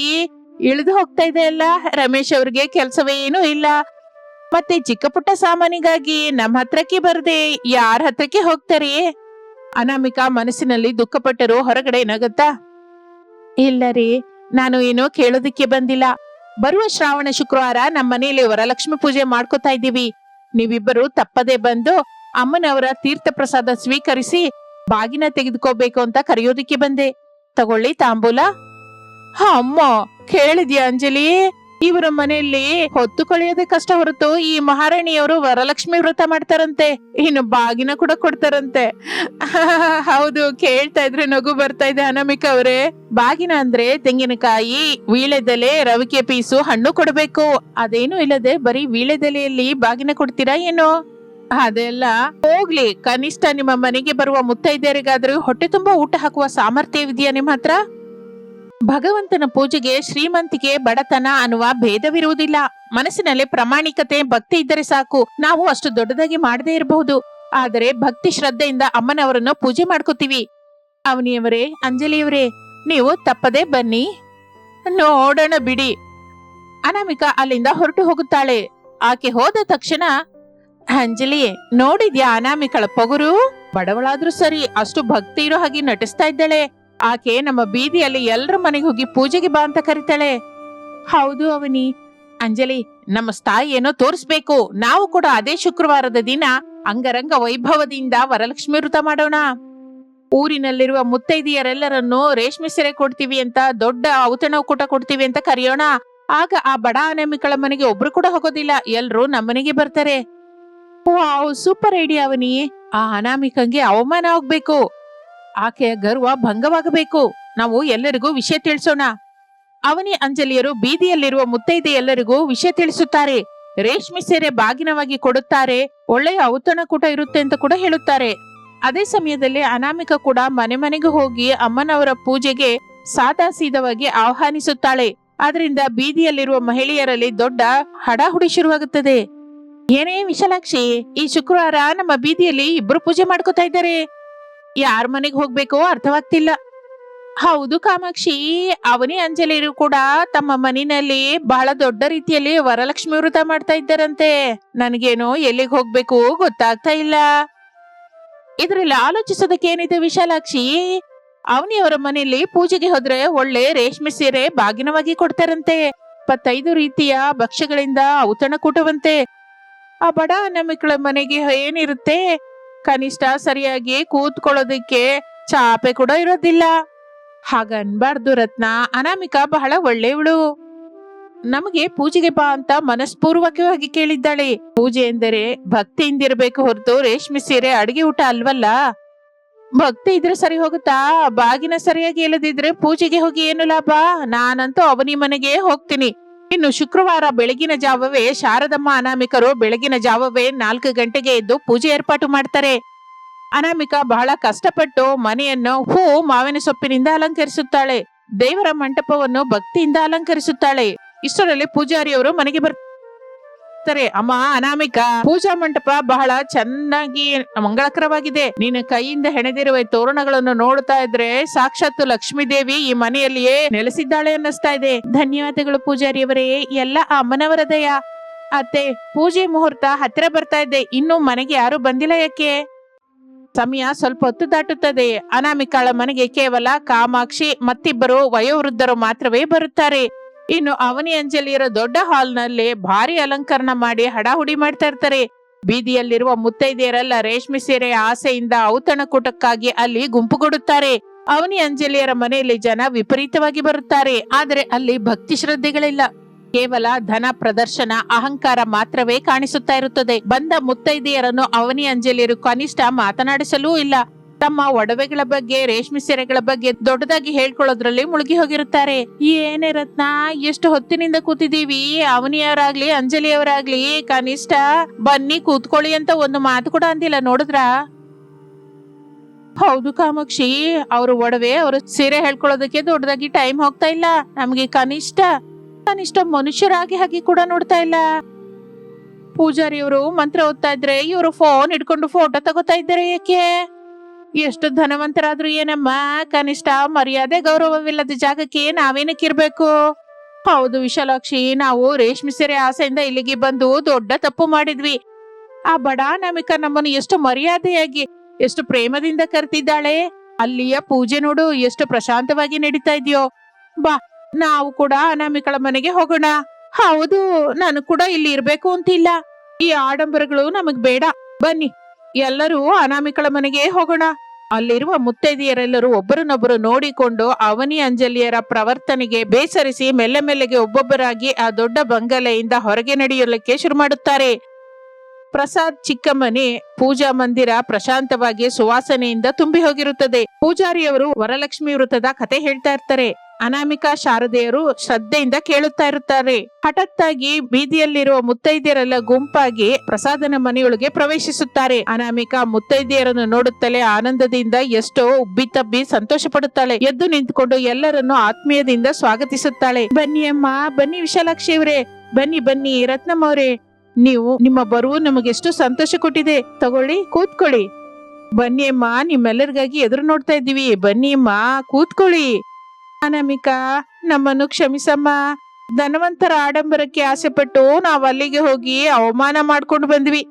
ಇಳಿದು ಹೋಗ್ತಾ ಇದೆ ಅಲ್ಲ. ರಮೇಶ್ ಅವ್ರಿಗೆ ಕೆಲ್ಸವೇ ಏನೂ ಇಲ್ಲ. ಮತ್ತೆ ಚಿಕ್ಕ ಪುಟ್ಟ ಸಾಮಾನಿಗಾಗಿ ನಮ್ಮ ಹತ್ರಕ್ಕೆ ಬರದೆ ಯಾರ ಹತ್ರಕ್ಕೆ ಹೋಗ್ತಾರೆ? ಅನಾಮಿಕಾ ಮನಸ್ಸಿನಲ್ಲಿ ದುಃಖಪಟ್ಟರು ಹೊರಗಡೆ ನಗತ್ತಾ, ಇಲ್ಲ ರೀ, ನಾನು ಏನೋ ಕೇಳೋದಿಕ್ಕೆ ಬಂದಿಲ್ಲ. ಬರುವ ಶ್ರಾವಣ ಶುಕ್ರವಾರ ನಮ್ಮ ಮನೆಯಲ್ಲಿ ವರಲಕ್ಷ್ಮಿ ಪೂಜೆ ಮಾಡ್ಕೋತಾ ಇದ್ದೀವಿ. ನೀವಿಬ್ಬರು ತಪ್ಪದೆ ಬಂದು ಅಮ್ಮನವರ ತೀರ್ಥ ಪ್ರಸಾದ ಸ್ವೀಕರಿಸಿ ಬಾಗಿನ ತೆಗೆದುಕೋಬೇಕು ಅಂತ ಕರೆಯೋದಿಕ್ಕೆ ಬಂದೆ. ತಗೊಳ್ಳಿ ತಾಂಬೂಲ. ಅಮ್ಮ, ಕೇಳಿದ್ಯಾ ಅಂಜಲಿ? ಇವರ ಮನೆಯಲ್ಲಿ ಹೊತ್ತು ಕಳೆಯೋದೇ ಕಷ್ಟ ಹೊರತು ಈ ಮಹಾರಾಣಿಯವರು ವರಲಕ್ಷ್ಮಿ ವ್ರತ ಮಾಡ್ತಾರಂತೆ, ಇನ್ನು ಬಾಗಿನ ಕೂಡ ಕೊಡ್ತಾರಂತೆ. ಹೌದು, ಕೇಳ್ತಾ ಇದ್ರೆ ನಗು ಬರ್ತಾ ಇದೆ ಅನಾಮಿಕಾ ಅವರೇ. ಬಾಗಿನ ಅಂದ್ರೆ ತೆಂಗಿನಕಾಯಿ, ವೀಳೆದೆಲೆ, ರವಿಕೆ ಪೀಸು, ಹಣ್ಣು ಕೊಡಬೇಕು. ಅದೇನು ಇಲ್ಲದೆ ಬರೀ ವೀಳೆದೆಲೆಯಲ್ಲಿ ಬಾಗಿನ ಕೊಡ್ತೀರಾ ಏನೋ? ಅದೆಲ್ಲ ಹೋಗ್ಲಿ, ಕನಿಷ್ಠ ನಿಮ್ಮ ಮನೆಗೆ ಬರುವ ಮುತ್ತೈದೆಯರಿಗಾದ್ರೂ ಹೊಟ್ಟೆ ತುಂಬಾ ಊಟ ಹಾಕುವ ಸಾಮರ್ಥ್ಯವಿದೆಯಾ ನಿಮ್ಮ ಹತ್ರ? ಭಗವಂತನ ಪೂಜೆಗೆ ಶ್ರೀಮಂತಿಕೆ ಬಡತನ ಅನ್ನುವ ಭೇದವಿರುವುದಿಲ್ಲ. ಮನಸ್ಸಿನಲ್ಲಿ ಪ್ರಾಮಾಣಿಕತೆ ಭಕ್ತಿ ಇದ್ದರೆ ಸಾಕು. ನಾವು ಅಷ್ಟು ದೊಡ್ಡದಾಗಿ ಮಾಡದೇ ಇರಬಹುದು, ಆದರೆ ಭಕ್ತಿ ಶ್ರದ್ಧೆಯಿಂದ ಅಮ್ಮನವರನ್ನು ಪೂಜೆ ಮಾಡ್ಕೋತೀವಿ. ಅವನಿಯವರೇ, ಅಂಜಲಿಯವರೇ, ನೀವು ತಪ್ಪದೇ ಬನ್ನಿ. ನೋಡೋಣ ಬಿಡಿ. ಅನಾಮಿಕಾ ಅಲ್ಲಿಂದ ಹೊರಟು ಹೋಗುತ್ತಾಳೆ. ಆಕೆ ಹೋದ ತಕ್ಷಣ, ಅಂಜಲಿ, ನೋಡಿದ್ಯಾ ಅನಾಮಿಕಳ ಪೊಗರು? ಬಡವಳಾದ್ರೂ ಸರಿ ಅಷ್ಟು ಭಕ್ತಿ ಇರೋ ಹಾಗೆ ನಟಿಸ್ತಾ ಇದ್ದಾಳೆ. ಆಕೆ ನಮ್ಮ ಬೀದಿಯಲ್ಲಿ ಎಲ್ಲರ ಮನೆಗೆ ಹೋಗಿ ಪೂಜೆಗೆ ಬಾ ಅಂತ ಕರಿತಾಳೆ. ಹೌದು ಅವನಿ. ಅಂಜಲಿ, ನಮ್ಮ ಸ್ಥಾಯಿ ಏನೋ ತೋರಿಸ್ಬೇಕು. ನಾವು ಕೂಡ ಅದೇ ಶುಕ್ರವಾರದ ದಿನ ಅಂಗರಂಗ ವೈಭವದಿಂದ ವರಲಕ್ಷ್ಮಿ ವ್ರತ ಮಾಡೋಣ. ಊರಿನಲ್ಲಿರುವ ಮುತ್ತೈದೆಯರೆಲ್ಲರನ್ನು ರೇಷ್ಮೆ ಸೀರೆ ಕೊಡ್ತೀವಿ ಅಂತ, ದೊಡ್ಡ ಔತಣ ಕೊಡ್ತೀವಿ ಅಂತ ಕರೆಯೋಣ. ಆಗ ಆ ಬಡ ಅನಾಮಿಕಳ ಮನೆಗೆ ಒಬ್ರು ಕೂಡ ಹೋಗೋದಿಲ್ಲ, ಎಲ್ರು ನಮ್ಮನೆಗೆ ಬರ್ತಾರೆ. ವಾವ್, ಸೂಪರ್ ಐಡಿಯಾ ಅವನಿ. ಆ ಅನಾಮಿಕಂಗೆ ಅವಮಾನ ಆಗ್ಬೇಕು, ಆಕೆಯ ಗರ್ವ ಭಂಗವಾಗಬೇಕು. ನಾವು ಎಲ್ಲರಿಗೂ ವಿಷಯ ತಿಳಿಸೋಣ. ಅವನಿ ಅಂಜಲಿಯರು ಬೀದಿಯಲ್ಲಿರುವ ಮುತ್ತೈದೆ ಎಲ್ಲರಿಗೂ ವಿಷಯ ತಿಳಿಸುತ್ತಾರೆ. ರೇಷ್ಮೆ ಸೀರೆ ಬಾಗಿನವಾಗಿ ಕೊಡುತ್ತಾರೆ, ಒಳ್ಳೆಯ ಔತಣಕೂಟ ಇರುತ್ತೆ ಅಂತ ಕೂಡ ಹೇಳುತ್ತಾರೆ. ಅದೇ ಸಮಯದಲ್ಲಿ ಅನಾಮಿಕ ಕೂಡ ಮನೆ ಮನೆಗೆ ಹೋಗಿ ಅಮ್ಮನವರ ಪೂಜೆಗೆ ಸಾದಾ ಸೀದವಾಗಿ ಆಹ್ವಾನಿಸುತ್ತಾಳೆ. ಆದ್ರಿಂದ ಬೀದಿಯಲ್ಲಿರುವ ಮಹಿಳೆಯರಲ್ಲಿ ದೊಡ್ಡ ಹಡಾಹುಡಿ ಶುರುವಾಗುತ್ತದೆ. ಏನೇ ವಿಶಾಲಾಕ್ಷಿ, ಈ ಶುಕ್ರವಾರ ನಮ್ಮ ಬೀದಿಯಲ್ಲಿ ಇಬ್ರು ಪೂಜೆ ಮಾಡ್ಕೋತಾ ಇದ್ದಾರೆ. ಯಾರ ಮನೆಗೆ ಹೋಗ್ಬೇಕೋ ಅರ್ಥವಾಗ್ತಿಲ್ಲ. ಹೌದು ಕಾಮಾಕ್ಷಿ, ಅವನಿ ಅಂಜಲಿಯರು ಕೂಡ ತಮ್ಮ ಮನೆಯಲ್ಲಿ ಬಹಳ ದೊಡ್ಡ ರೀತಿಯಲ್ಲಿ ವರಲಕ್ಷ್ಮಿ ವ್ರತ ಮಾಡ್ತಾ ಇದ್ದಾರಂತೆ. ನನಗೇನೋ ಎಲ್ಲಿಗೆ ಹೋಗ್ಬೇಕು ಗೊತ್ತಾಗ್ತಾ ಇಲ್ಲ. ಇದ್ರಲ್ಲಿ ಆಲೋಚಿಸೋದಕ್ಕೆ ಏನಿದೆ ವಿಶಾಲಾಕ್ಷಿ? ಅವನಿಯವರ ಮನೆಯಲ್ಲಿ ಪೂಜೆಗೆ ಹೋದ್ರೆ ಒಳ್ಳೆ ರೇಷ್ಮೆ ಸೀರೆ ಬಾಗಿನವಾಗಿ ಕೊಡ್ತಾರಂತೆ. 25 ರೀತಿಯ ಭಕ್ಷ್ಯಗಳಿಂದ ಔತಣಕೂಟವಂತೆ. ಆ ಬಡ ಅನಾಮಿಕಳ ಮನೆಗೆ ಏನಿರುತ್ತೆ, ಕನಿಷ್ಠ ಸರಿಯಾಗಿ ಕೂತ್ಕೊಳ್ಳೋದಕ್ಕೆ ಚಾಪೆ ಕೂಡ ಇರೋದಿಲ್ಲ. ಹಾಗನ್ಬಾರ್ದು ರತ್ನ, ಅನಾಮಿಕಾ ಬಹಳ ಒಳ್ಳೆಯವಳು. ನಮಗೆ ಪೂಜೆಗೆ ಬಾ ಅಂತ ಮನಸ್ಪೂರ್ವಕವಾಗಿ ಕೇಳಿದ್ದಾಳೆ. ಪೂಜೆ ಎಂದರೆ ಭಕ್ತಿಯಿಂದಿರ್ಬೇಕು ಹೊರತು ರೇಷ್ಮೆ ಸೀರೆ ಅಡಿಗೆ ಊಟ ಅಲ್ವಲ್ಲ. ಭಕ್ತಿ ಇದ್ರೆ ಸರಿ ಹೋಗುತ್ತಾ? ಬಾಗಿನ ಸರಿಯಾಗಿ ಇಲ್ಲದಿದ್ರೆ ಪೂಜೆಗೆ ಹೋಗಿ ಏನು ಲಾಭ? ನಾನಂತೂ ಅವನಿ ಮನೆಗೆ ಹೋಗ್ತೀನಿ. ಇನ್ನು ಶುಕ್ರವಾರ ಬೆಳಗಿನ ಜಾವವೇ ಶಾರದಮ್ಮ ಅನಾಮಿಕರು ಬೆಳಗಿನ ಜಾವವೇ 4 ಗಂಟೆಗೆ ಎದ್ದು ಪೂಜೆ ಏರ್ಪಾಟು ಮಾಡ್ತಾರೆ. ಅನಾಮಿಕಾ ಬಹಳ ಕಷ್ಟಪಟ್ಟು ಮನೆಯನ್ನು ಹೂ ಮಾವಿನ ಸೊಪ್ಪಿನಿಂದ ಅಲಂಕರಿಸುತ್ತಾಳೆ. ದೇವರ ಮಂಟಪವನ್ನು ಭಕ್ತಿಯಿಂದ ಅಲಂಕರಿಸುತ್ತಾಳೆ. ಇಷ್ಟರಲ್ಲಿ ಪೂಜಾರಿಯವರು ಮನೆಗೆ ಬರ್ತಾರೆ. ಅಮ್ಮ ಅನಾಮಿಕಾ, ಪೂಜಾ ಮಂಟಪ ಬಹಳ ಚೆನ್ನಾಗಿ ಮಂಗಳಕರವಾಗಿದೆ. ನಿನ್ನ ಕೈಯಿಂದ ಹೆಣೆದಿರುವ ತೋರಣಗಳನ್ನು ನೋಡ್ತಾ ಇದ್ರೆ ಸಾಕ್ಷಾತ್ ಲಕ್ಷ್ಮೀ ದೇವಿ ಈ ಮನೆಯಲ್ಲಿಯೇ ನೆಲೆಸಿದ್ದಾಳೆ ಅನ್ನಿಸ್ತಾ ಇದೆ. ಧನ್ಯವಾದಗಳು ಪೂಜಾರಿಯವರೇ, ಎಲ್ಲ ಅಮ್ಮನವರ ದಯ. ಅತ್ತೆ, ಪೂಜೆ ಮುಹೂರ್ತ ಹತ್ತಿರ ಬರ್ತಾ ಇದೆ, ಇನ್ನು ಮನೆಗೆ ಯಾರು ಬಂದಿಲ್ಲ ಯಾಕೆ? ಸಮಯ ಸ್ವಲ್ಪ ಹೊತ್ತು ದಾಟುತ್ತದೆ. ಅನಾಮಿಕಾಳ ಮನೆಗೆ ಕೇವಲ ಕಾಮಾಕ್ಷಿ ಮತ್ತಿಬ್ಬರು ವಯೋವೃದ್ಧರು ಮಾತ್ರವೇ ಬರುತ್ತಾರೆ. ಇನ್ನು ಅವನಿ ಅಂಜಲಿಯರ ದೊಡ್ಡ ಹಾಲ್ ನಲ್ಲಿ ಭಾರಿ ಅಲಂಕರಣ ಮಾಡಿ ಹಡಾಹುಡಿ ಮಾಡ್ತಾ ಇರ್ತಾರೆ. ಬೀದಿಯಲ್ಲಿರುವ ಮುತ್ತೈದೆಯರೆಲ್ಲ ರೇಷ್ಮೆ ಸೀರೆಯ ಆಸೆಯಿಂದ ಔತಣಕೂಟಕ್ಕಾಗಿ ಅಲ್ಲಿ ಗುಂಪುಗೂಡುತ್ತಾರೆ. ಅವನಿ ಅಂಜಲಿಯರ ಮನೆಯಲ್ಲಿ ಜನ ವಿಪರೀತವಾಗಿ ಬರುತ್ತಾರೆ. ಆದರೆ ಅಲ್ಲಿ ಭಕ್ತಿ ಶ್ರದ್ಧೆಗಳಿಲ್ಲ. ಕೇವಲ ಧನ ಪ್ರದರ್ಶನ, ಅಹಂಕಾರ ಮಾತ್ರವೇ ಕಾಣಿಸುತ್ತಾ ಇರುತ್ತದೆ. ಬಂದ ಮುತ್ತೈದೆಯರನ್ನು ಅವನಿ ಅಂಜಲಿಯರು ಕನಿಷ್ಠ ಮಾತನಾಡಿಸಲೂ ಇಲ್ಲ. ತಮ್ಮ ಒಡವೆಗಳ ಬಗ್ಗೆ, ರೇಷ್ಮೆ ಸೀರೆಗಳ ಬಗ್ಗೆ ದೊಡ್ಡದಾಗಿ ಹೇಳ್ಕೊಳ್ಳೋದ್ರಲ್ಲಿ ಮುಳುಗಿ ಹೋಗಿರುತ್ತಾರೆ. ಏನೇ ರತ್ನ, ಎಷ್ಟು ಹೊತ್ತಿನಿಂದ ಕೂತಿದೀವಿ. ಅವನಿಯವರಾಗ್ಲಿ ಅಂಜಲಿಯವರಾಗ್ಲಿ ಕನಿಷ್ಠ ಬನ್ನಿ ಕೂತ್ಕೊಳ್ಳಿ ಅಂತ ಒಂದು ಮಾತು ಕೂಡ ಅಂದಿಲ್ಲ, ನೋಡಿದ್ರಾ? ಹೌದು ಕಾಮಾಕ್ಷಿ, ಅವ್ರ ಒಡವೆ, ಅವ್ರ ಸೀರೆ ಹೇಳ್ಕೊಳ್ಳೋದಕ್ಕೆ ದೊಡ್ಡದಾಗಿ ಟೈಮ್ ಹೋಗ್ತಾ ಇಲ್ಲ. ನಮ್ಗೆ ಕನಿಷ್ಠ ಮನುಷ್ಯರಾಗಿ ಹಾಗೆ ಕೂಡ ನೋಡ್ತಾ ಇಲ್ಲ. ಪೂಜಾರಿಯವರು ಮಂತ್ರ ಓದ್ತಾ ಇದ್ರೆ ಇವರು ಫೋನ್ ಇಟ್ಕೊಂಡು ಫೋಟೋ ತಗೋತಾ ಇದ್ದಾರೆ ಯಾಕೆ? ಎಷ್ಟು ಧನವಂತರಾದ್ರೂ ಏನಮ್ಮ, ಕನಿಷ್ಠ ಮರ್ಯಾದೆ ಗೌರವವಿಲ್ಲದ ಜಾಗಕ್ಕೆ ನಾವೇನಕ್ಕಿರ್ಬೇಕು? ಹೌದು ವಿಶಾಲಾಕ್ಷಿ, ನಾವು ರೇಷ್ಮೆ ಸೀರೆ ಆಸೆಯಿಂದ ಇಲ್ಲಿಗೆ ಬಂದು ದೊಡ್ಡ ತಪ್ಪು ಮಾಡಿದ್ವಿ. ಆ ಬಡ ಅನಾಮಿಕಾ ನಮ್ಮನ್ನು ಎಷ್ಟು ಮರ್ಯಾದೆಯಾಗಿ, ಎಷ್ಟು ಪ್ರೇಮದಿಂದ ಕರೆತಿದ್ದಾಳೆ. ಅಲ್ಲಿಯ ಪೂಜೆ ನೋಡು ಎಷ್ಟು ಪ್ರಶಾಂತವಾಗಿ ನಡೀತಾ ಇದೆಯೋ. ಬಾ, ನಾವು ಕೂಡ ಅನಾಮಿಕಳ ಮನೆಗೆ ಹೋಗೋಣ. ಹೌದು, ನಾನು ಕೂಡ ಇಲ್ಲಿ ಇರ್ಬೇಕು ಅಂತಿಲ್ಲ. ಈ ಆಡಂಬರಗಳು ನಮಗ್ ಬೇಡ. ಬನ್ನಿ ಎಲ್ಲರೂ ಅನಾಮಿಕಳ ಮನೆಗೆ ಹೋಗೋಣ. ಅಲ್ಲಿರುವ ಮುತ್ತೈದೆಯರೆಲ್ಲರೂ ಒಬ್ಬರನ್ನೊಬ್ಬರು ನೋಡಿಕೊಂಡು ಅವನಿ ಅಂಜಲಿಯರ ಪ್ರವರ್ತನೆಗೆ ಬೇಸರಿಸಿ ಮೆಲ್ಲೆ ಮೆಲ್ಲೆಗೆ ಒಬ್ಬೊಬ್ಬರಾಗಿ ಆ ದೊಡ್ಡ ಬಂಗಲೆಯಿಂದ ಹೊರಗೆ ನಡೆಯಲಿಕ್ಕೆ ಶುರು ಮಾಡುತ್ತಾರೆ. ಪ್ರಸಾದ್ ಚಿಕ್ಕ ಮನೆ, ಪೂಜಾ ಮಂದಿರ ಪ್ರಶಾಂತವಾಗಿ ಸುವಾಸನೆಯಿಂದ ತುಂಬಿ ಹೋಗಿರುತ್ತದೆ. ಪೂಜಾರಿಯವರು ವರಲಕ್ಷ್ಮಿ ವೃತ್ತದ ಕತೆ ಹೇಳ್ತಾ ಇರ್ತಾರೆ. ಅನಾಮಿಕಾ ಶಾರದೆಯರು ಶ್ರದ್ಧೆಯಿಂದ ಕೇಳುತ್ತಾ ಇರುತ್ತಾರೆ. ಹಠಾತ್ತಾಗಿ ಬೀದಿಯಲ್ಲಿರುವ ಮುತ್ತೈದೆಯರೆಲ್ಲ ಗುಂಪಾಗಿ ಪ್ರಸಾದನ ಮನೆಯೊಳಗೆ ಪ್ರವೇಶಿಸುತ್ತಾರೆ. ಅನಾಮಿಕಾ ಮುತ್ತೈದೆಯರನ್ನು ನೋಡುತ್ತಲೇ ಆನಂದದಿಂದ ಎಷ್ಟೋ ಉಬ್ಬಿ ತಬ್ಬಿ ಸಂತೋಷ ಪಡುತ್ತಾಳೆ. ಎದ್ದು ನಿಂತುಕೊಂಡು ಎಲ್ಲರನ್ನು ಆತ್ಮೀಯದಿಂದ ಸ್ವಾಗತಿಸುತ್ತಾಳೆ. ಬನ್ನಿ ಅಮ್ಮ, ಬನ್ನಿ ವಿಶಾಲಾಕ್ಷಿ ಅವರೇ, ಬನ್ನಿ ಬನ್ನಿ ರತ್ನಮ್ಮ ಅವರೇ, ನೀವು ನಿಮ್ಮ ಬರುವು ನಮಗೆಷ್ಟು ಸಂತೋಷ ಕೊಟ್ಟಿದೆ. ತಗೊಳ್ಳಿ, ಕೂತ್ಕೊಳ್ಳಿ. ಬನ್ನಿ ಅಮ್ಮ, ನಿಮ್ಮೆಲ್ಲರಿಗಾಗಿ ಎದುರು ನೋಡ್ತಾ ಇದ್ದೀವಿ. ಬನ್ನಿ ಅಮ್ಮ, ಕೂತ್ಕೊಳ್ಳಿ. ಅನಾಮಿಕಾ, ನಮ್ಮನ್ನು ಕ್ಷಮಿಸಮ್ಮ. ಧನವಂತರ ಆಡಂಬರಕ್ಕೆ ಆಸೆ ಪಟ್ಟು ನಾವು ಅಲ್ಲಿಗೆ ಹೋಗಿ ಅವಮಾನ ಮಾಡ್ಕೊಂಡು ಬಂದ್ವಿ.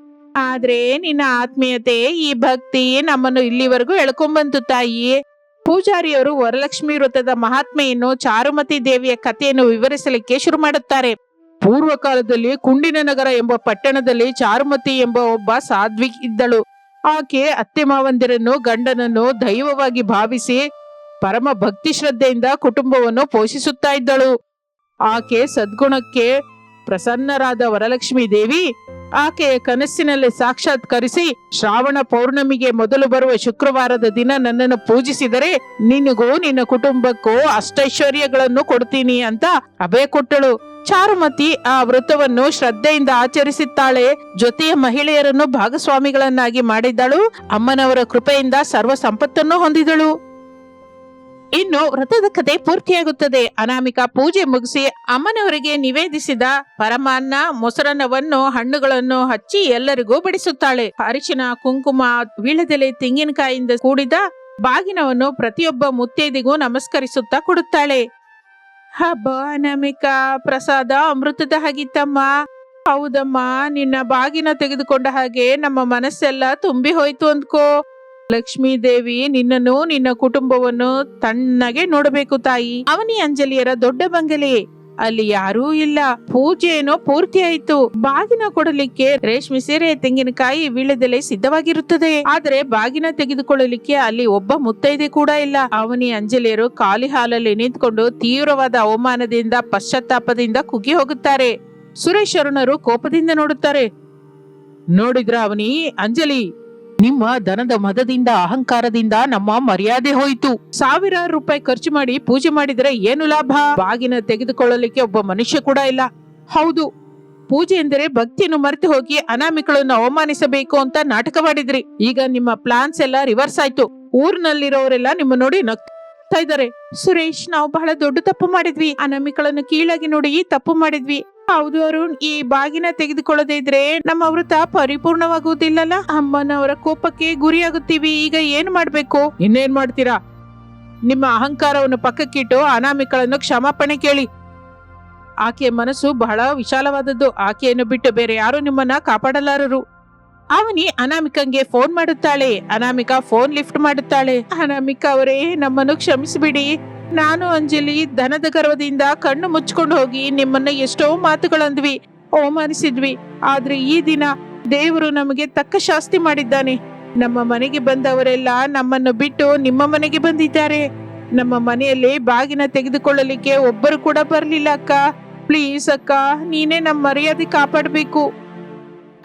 ಆದ್ರೆ ನಿನ್ನ ಆತ್ಮೀಯತೆ, ಈ ಭಕ್ತಿ ನಮ್ಮನ್ನು ಇಲ್ಲಿವರೆಗೂ ಎಳ್ಕೊಂಡ್ಬಂತು ತಾಯಿ. ಪೂಜಾರಿಯವರು ವರಲಕ್ಷ್ಮಿ ವೃತ್ತದ ಮಹಾತ್ಮೆಯನ್ನು, ಚಾರುಮತಿ ದೇವಿಯ ಕಥೆಯನ್ನು ವಿವರಿಸಲಿಕ್ಕೆ ಶುರು ಮಾಡುತ್ತಾರೆ. ಪೂರ್ವ ಕಾಲದಲ್ಲಿ ಕುಂಡಿನ ನಗರ ಎಂಬ ಪಟ್ಟಣದಲ್ಲಿ ಚಾರುಮತಿ ಎಂಬ ಒಬ್ಬ ಸಾಧ್ವಿ ಇದ್ದಳು. ಆಕೆ ಅತ್ತೆ ಮಾವಂದಿರನ್ನು, ಗಂಡನನ್ನು ದೈವವಾಗಿ ಭಾವಿಸಿ ಪರಮ ಭಕ್ತಿ ಶ್ರದ್ಧೆಯಿಂದ ಕುಟುಂಬವನ್ನು ಪೋಷಿಸುತ್ತಾ ಇದ್ದಳು. ಆಕೆ ಸದ್ಗುಣಕ್ಕೆ ಪ್ರಸನ್ನರಾದ ವರಲಕ್ಷ್ಮೀ ದೇವಿ ಆಕೆಯ ಕನಸಿನಲ್ಲಿ ಸಾಕ್ಷಾತ್ಕರಿಸಿ, ಶ್ರಾವಣ ಪೌರ್ಣಮಿಗೆ ಮೊದಲು ಬರುವ ಶುಕ್ರವಾರದ ದಿನ ನನ್ನನ್ನು ಪೂಜಿಸಿದರೆ ನಿನಗೂ ನಿನ್ನ ಕುಟುಂಬಕ್ಕೂ ಅಷ್ಟೈಶ್ವರ್ಯಗಳನ್ನು ಕೊಡ್ತೀನಿ ಅಂತ ಅಭಯ ಕೊಟ್ಟಳು. ಚಾರುಮತಿ ಆ ವ್ರತವನ್ನು ಶ್ರದ್ಧೆಯಿಂದ ಆಚರಿಸುತ್ತಾಳೆ. ಜೊತೆಯ ಮಹಿಳೆಯರನ್ನು ಭಾಗಸ್ವಾಮಿಗಳನ್ನಾಗಿ ಮಾಡಿದಳು. ಅಮ್ಮನವರ ಕೃಪೆಯಿಂದ ಸರ್ವ ಸಂಪತ್ತನ್ನು ಹೊಂದಿದಳು. ಇನ್ನು ವ್ರತದ ಕಥೆ ಪೂರ್ತಿಯಾಗುತ್ತದೆ. ಅನಾಮಿಕಾ ಪೂಜೆ ಮುಗಿಸಿ ಅಮ್ಮನವರಿಗೆ ನಿವೇದಿಸಿದ ಪರಮಾನ್ನ, ಮೊಸರನ್ನವನ್ನು, ಹಣ್ಣುಗಳನ್ನು ಹಚ್ಚಿ ಎಲ್ಲರಿಗೂ ಬಡಿಸುತ್ತಾಳೆ. ಅರಿಶಿನ, ಕುಂಕುಮ, ವೀಳ್ಯದೆಲೆ, ತೆಂಗಿನಕಾಯಿಯಿಂದ ಕೂಡಿದ ಬಾಗಿನವನ್ನು ಪ್ರತಿಯೊಬ್ಬ ಮುತ್ತೈದೆಗೂ ನಮಸ್ಕರಿಸುತ್ತಾ ಕೊಡುತ್ತಾಳೆ. ಹಬ್ಬ ಅನಾಮಿಕಾ, ಪ್ರಸಾದ ಅಮೃತದ ಹಾಗಿತ್ತಮ್ಮ. ಹೌದಮ್ಮ, ನಿನ್ನ ಬಾಗಿನ ತೆಗೆದುಕೊಂಡ ಹಾಗೆ ನಮ್ಮ ಮನಸ್ಸೆಲ್ಲ ತುಂಬಿ ಹೋಯ್ತು ಅಂದ್ಕೋ. ಲಕ್ಷ್ಮೀ ದೇವಿ ನಿನ್ನನ್ನು, ನಿನ್ನ ಕುಟುಂಬವನ್ನು ತಣ್ಣಗೆ ನೋಡಬೇಕು ತಾಯಿ. ಅವನಿ ಅಂಜಲಿಯರ ದೊಡ್ಡ ಬಂಗಲೆ. ಅಲ್ಲಿ ಯಾರೂ ಇಲ್ಲ. ಪೂಜೆ ಏನೋ ಪೂರ್ತಿ ಆಯ್ತು. ಬಾಗಿನ ಕೊಡಲಿಕ್ಕೆ ರೇಷ್ಮೆ ಸೀರೆ, ತೆಂಗಿನಕಾಯಿ, ವೀಳ್ಯದೆಲೆ ಸಿದ್ಧವಾಗಿರುತ್ತದೆ. ಆದ್ರೆ ಬಾಗಿನ ತೆಗೆದುಕೊಳ್ಳಲಿಕ್ಕೆ ಅಲ್ಲಿ ಒಬ್ಬ ಮುತ್ತೈದೆ ಕೂಡ ಇಲ್ಲ. ಅವನಿ ಅಂಜಲಿಯರು ಖಾಲಿ ಹಾಲಲ್ಲಿ ನಿಂತ್ಕೊಂಡು ತೀವ್ರವಾದ ಅವಮಾನದಿಂದ, ಪಶ್ಚಾತ್ತಾಪದಿಂದ ಕುಗ್ಗಿ ಹೋಗುತ್ತಾರೆ. ಸುರೇಶ್ ಅರುಣರು ಕೋಪದಿಂದ ನೋಡುತ್ತಾರೆ. ನೋಡಿದ್ರ ಅವನಿ, ಅಂಜಲಿ, ನಿಮ್ಮ ಧನದ ಮದದಿಂದ, ಅಹಂಕಾರದಿಂದ ನಮ್ಮ ಮರ್ಯಾದೆ ಹೋಯ್ತು. ಸಾವಿರಾರು ರೂಪಾಯಿ ಖರ್ಚು ಮಾಡಿ ಪೂಜೆ ಮಾಡಿದ್ರೆ ಏನು ಲಾಭ? ಬಾಗಿನ ತೆಗೆದುಕೊಳ್ಳಲಿಕ್ಕೆ ಒಬ್ಬ ಮನುಷ್ಯ ಕೂಡ ಇಲ್ಲ. ಹೌದು, ಪೂಜೆ ಎಂದರೆ ಭಕ್ತಿಯನ್ನು ಮರೆತು ಹೋಗಿ ಅನಾಮಿಕಳನ್ನು ಅವಮಾನಿಸಬೇಕು ಅಂತ ನಾಟಕ ಮಾಡಿದ್ರಿ. ಈಗ ನಿಮ್ಮ ಪ್ಲಾನ್ಸ್ ಎಲ್ಲ ರಿವರ್ಸ್ ಆಯ್ತು. ಊರಿನಲ್ಲಿರೋರೆಲ್ಲ ನಿಮ್ಮ ನೋಡಿ ನಗ್ತಾ ಇದ್ದಾರೆ. ಸುರೇಶ್, ನಾವು ಬಹಳ ದೊಡ್ಡ ತಪ್ಪು ಮಾಡಿದ್ವಿ. ಅನಾಮಿಕಳನ್ನು ಕೀಳಾಗಿ ನೋಡಿ ತಪ್ಪು ಮಾಡಿದ್ವಿ. ಹೌದು ಅರುಣ್, ಈ ಬಾಗಿನ ತೆಗೆದುಕೊಳ್ಳದೆ ಇದ್ರೆ ನಮ್ಮ ವ್ರತ ಪರಿಪೂರ್ಣವಾಗುವುದಿಲ್ಲಲ್ಲ. ಅಮ್ಮನವರ ಕೋಪಕ್ಕೆ ಗುರಿಯಾಗುತ್ತೀವಿ. ಈಗ ಏನ್ ಮಾಡ್ಬೇಕು? ಇನ್ನೇನ್ ಮಾಡ್ತೀರಾ? ನಿಮ್ಮ ಅಹಂಕಾರವನ್ನು ಪಕ್ಕಕ್ಕಿಟ್ಟು ಅನಾಮಿಕಳನ್ನು ಕ್ಷಮಾಪಣೆ ಕೇಳಿ. ಆಕೆಯ ಮನಸ್ಸು ಬಹಳ ವಿಶಾಲವಾದದ್ದು. ಆಕೆಯನ್ನು ಬಿಟ್ಟು ಬೇರೆ ಯಾರು ನಿಮ್ಮನ್ನ ಕಾಪಾಡಲಾರರು. ಅವನಿ ಅನಾಮಿಕಂಗೆ ಫೋನ್ ಮಾಡುತ್ತಾಳೆ. ಅನಾಮಿಕಾ ಫೋನ್ ಲಿಫ್ಟ್ ಮಾಡುತ್ತಾಳೆ. ಅನಾಮಿಕಾ ಅವರೇ, ನಮ್ಮನ್ನು ಕ್ಷಮಿಸಿಬಿಡಿ. ನಾನು ಅಂಜಲಿ ಧನದ ಗರ್ವದಿಂದ ಕಣ್ಣು ಮುಚ್ಕೊಂಡು ಹೋಗಿ ನಿಮ್ಮನ್ನ ಎಷ್ಟೋ ಮಾತುಗಳಂದ್ವಿ, ಅವಮಾನಿಸಿದ್ವಿ. ಆದ್ರೆ ಈ ದಿನ ದೇವರು ನಮಗೆ ತಕ್ಕ ಶಾಸ್ತಿ ಮಾಡಿದ್ದಾನೆ. ನಮ್ಮ ಮನೆಗೆ ಬಂದವರೆಲ್ಲ ನಮ್ಮನ್ನು ಬಿಟ್ಟು ನಿಮ್ಮ ಮನೆಗೆ ಬಂದಿದ್ದಾರೆ. ನಮ್ಮ ಮನೆಯಲ್ಲಿ ಬಾಗಿನ ತೆಗೆದುಕೊಳ್ಳಲಿಕ್ಕೆ ಒಬ್ಬರು ಕೂಡ ಬರ್ಲಿಲ್ಲ. ಅಕ್ಕ, ಪ್ಲೀಸ್ ಅಕ್ಕ, ನೀನೇ ನಮ್ಮ ಮರ್ಯಾದೆ ಕಾಪಾಡಬೇಕು.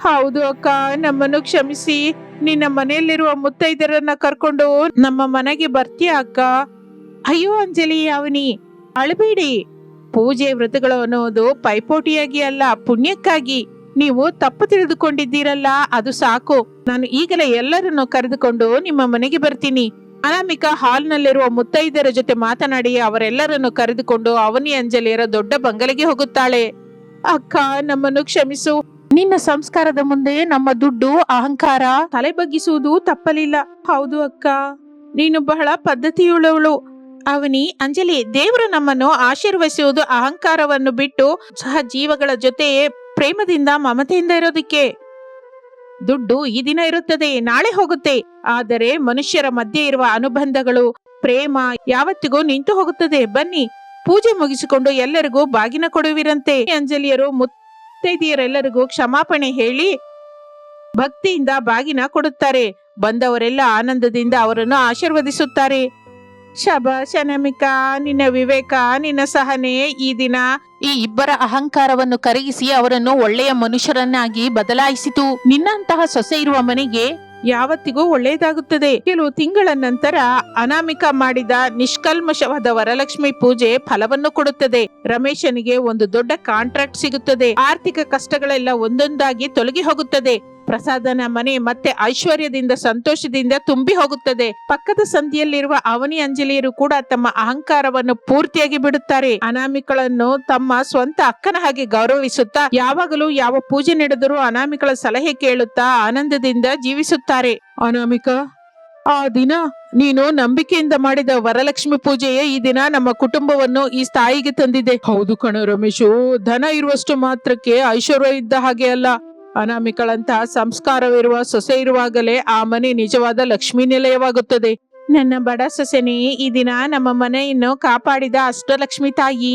ಹೌದು ಅಕ್ಕ, ನಮ್ಮನ್ನು ಕ್ಷಮಿಸಿ. ನಿನ್ನ ಮನೆಯಲ್ಲಿರುವ ಮುತ್ತೈದರನ್ನ ಕರ್ಕೊಂಡು ನಮ್ಮ ಮನೆಗೆ ಬರ್ತೀಯ ಅಕ್ಕ? ಅಯ್ಯೋ ಅಂಜಲಿ, ಅವನಿ, ಅಳಬೇಡಿ. ಪೂಜೆ ವ್ರತಗಳು ಅನ್ನೋದು ಪೈಪೋಟಿಯಾಗಿ ಅಲ್ಲ, ಪುಣ್ಯಕ್ಕಾಗಿ. ನೀವು ತಪ್ಪು ತಿಳಿದುಕೊಂಡಿದ್ದೀರಲ್ಲ, ಅದು ಸಾಕು. ನಾನು ಈಗಲೇ ಎಲ್ಲರನ್ನು ಕರೆದುಕೊಂಡು ನಿಮ್ಮ ಮನೆಗೆ ಬರ್ತೀನಿ. ಅನಾಮಿಕಾ ಹಾಲ್ನಲ್ಲಿರುವ ಮುತ್ತೈದರ ಜೊತೆ ಮಾತನಾಡಿ ಅವರೆಲ್ಲರನ್ನು ಕರೆದುಕೊಂಡು ಅವನಿ ಅಂಜಲಿಯರ ದೊಡ್ಡ ಬಂಗಲೆಗೆ ಹೋಗುತ್ತಾಳೆ. ಅಕ್ಕ, ನಮ್ಮನ್ನು ಕ್ಷಮಿಸು. ನಿನ್ನ ಸಂಸ್ಕಾರದ ಮುಂದೆ ನಮ್ಮ ದುಡ್ಡು, ಅಹಂಕಾರ ತಲೆ ಬಗ್ಗಿಸುವುದು ತಪ್ಪಲಿಲ್ಲ. ಹೌದು ಅಕ್ಕ, ನೀನು ಬಹಳ ಪದ್ಧತಿಯುಳ್ಳವಳು. ಅವನಿ, ಅಂಜಲಿ, ದೇವರು ನಮ್ಮನ್ನು ಆಶೀರ್ವದಿಸುವುದು ಅಹಂಕಾರವನ್ನು ಬಿಟ್ಟು ಸಹ ಜೀವಗಳ ಜೊತೆ ಪ್ರೇಮದಿಂದ, ಮಮತೆಯಿಂದ ಇರೋದಕ್ಕೆ. ದುಡ್ಡು ಈ ದಿನ ಇರುತ್ತದೆ, ನಾಳೆ ಹೋಗುತ್ತೆ. ಆದರೆ ಮನುಷ್ಯರ ಮಧ್ಯೆ ಇರುವ ಅನುಬಂಧಗಳು, ಪ್ರೇಮ ಯಾವತ್ತಿಗೂ ನಿಂತು ಹೋಗುತ್ತದೆ. ಬನ್ನಿ, ಪೂಜೆ ಮುಗಿಸಿಕೊಂಡು ಎಲ್ಲರಿಗೂ ಬಾಗಿನ ಕೊಡುವಿರಂತೆ. ಅಂಜಲಿಯರು ಮುತ್ತೈದೆಯರೆಲ್ಲರಿಗೂ ಕ್ಷಮಾಪಣೆ ಹೇಳಿ ಭಕ್ತಿಯಿಂದ ಬಾಗಿನ ಕೊಡುತ್ತಾರೆ. ಬಂದವರೆಲ್ಲ ಆನಂದದಿಂದ ಅವರನ್ನು ಆಶೀರ್ವದಿಸುತ್ತಾರೆ. ಶಬಾಷ್ ಅನಾಮಿಕಾ, ನಿನ್ನ ವಿವೇಕ, ನಿನ್ನ ಸಹನೆ ಈ ದಿನ ಈ ಇಬ್ಬರ ಅಹಂಕಾರವನ್ನು ಕರಗಿಸಿ ಅವರನ್ನು ಒಳ್ಳೆಯ ಮನುಷ್ಯರನ್ನಾಗಿ ಬದಲಾಯಿಸಿತು. ನಿನ್ನಂತಹ ಸೊಸೆ ಇರುವ ಮನೆಗೆ ಯಾವತ್ತಿಗೂ ಒಳ್ಳೆಯದಾಗುತ್ತದೆ. ಕೆಲವು ತಿಂಗಳ ನಂತರ ಅನಾಮಿಕಾ ಮಾಡಿದ ನಿಷ್ಕಲ್ಮಶವಾದ ವರಲಕ್ಷ್ಮಿ ಪೂಜೆ ಫಲವನ್ನು ಕೊಡುತ್ತದೆ. ರಮೇಶನಿಗೆ ಒಂದು ದೊಡ್ಡ ಕಾಂಟ್ರಾಕ್ಟ್ ಸಿಗುತ್ತದೆ. ಆರ್ಥಿಕ ಕಷ್ಟಗಳೆಲ್ಲ ಒಂದೊಂದಾಗಿ ತೊಲಗಿ ಹೋಗುತ್ತದೆ. ಪ್ರಸಾದನ ಮನೆ ಮತ್ತೆ ಐಶ್ವರ್ಯದಿಂದ, ಸಂತೋಷದಿಂದ ತುಂಬಿ ಹೋಗುತ್ತದೆ. ಪಕ್ಕದ ಸಂಧಿಯಲ್ಲಿರುವ ಅವನಿ ಅಂಜಲಿಯರು ಕೂಡ ತಮ್ಮ ಅಹಂಕಾರವನ್ನು ಪೂರ್ತಿಯಾಗಿ ಬಿಡುತ್ತಾರೆ. ಅನಾಮಿಕಳನ್ನು ತಮ್ಮ ಸ್ವಂತ ಅಕ್ಕನ ಹಾಗೆ ಗೌರವಿಸುತ್ತಾ, ಯಾವಾಗಲೂ ಯಾವ ಪೂಜೆ ನಡೆದರೂ ಅನಾಮಿಕಳ ಸಲಹೆ ಕೇಳುತ್ತಾ ಆನಂದದಿಂದ ಜೀವಿಸುತ್ತಾರೆ. ಅನಾಮಿಕಾ, ಆ ದಿನ ನೀನು ನಂಬಿಕೆಯಿಂದ ಮಾಡಿದ ವರಲಕ್ಷ್ಮಿ ಪೂಜೆಯೇ ಈ ದಿನ ನಮ್ಮ ಕುಟುಂಬವನ್ನು ಈ ಸ್ಥಾಯಿಗೆ ತಂದಿದೆ. ಹೌದು ಕಣ ರಮೇಶು, ಧನ ಇರುವಷ್ಟು ಮಾತ್ರಕ್ಕೆ ಐಶ್ವರ್ಯ ಇದ್ದ ಹಾಗೆ ಅಲ್ಲ. ಅನಾಮಿಕಳಂತಹ ಸಂಸ್ಕಾರವಿರುವ ಸೊಸೆ ಇರುವಾಗಲೇ ಆ ಮನೆ ನಿಜವಾದ ಲಕ್ಷ್ಮೀ ನಿಲಯವಾಗುತ್ತದೆ. ನನ್ನ ಬಡ ಸೊಸೆನೇ ಈ ದಿನ ನಮ್ಮ ಮನೆಯನ್ನು ಕಾಪಾಡಿದ ಅಷ್ಟಲಕ್ಷ್ಮಿ ತಾಯಿ.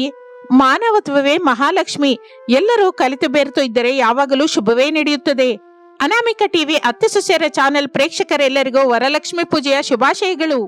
ಮಾನವತ್ವವೇ ಮಹಾಲಕ್ಷ್ಮಿ. ಎಲ್ಲರೂ ಕಲಿತು ಬೆರೆತು ಇದ್ದರೆ ಯಾವಾಗಲೂ ಶುಭವೇ ನಡೆಯುತ್ತದೆ. ಅನಾಮಿಕಾ ಟಿವಿ ಅತ್ತೆ ಸೊಸೆಯರ ಚಾನೆಲ್ ಪ್ರೇಕ್ಷಕರೆಲ್ಲರಿಗೂ ವರಲಕ್ಷ್ಮಿ ಪೂಜೆಯ ಶುಭಾಶಯಗಳು.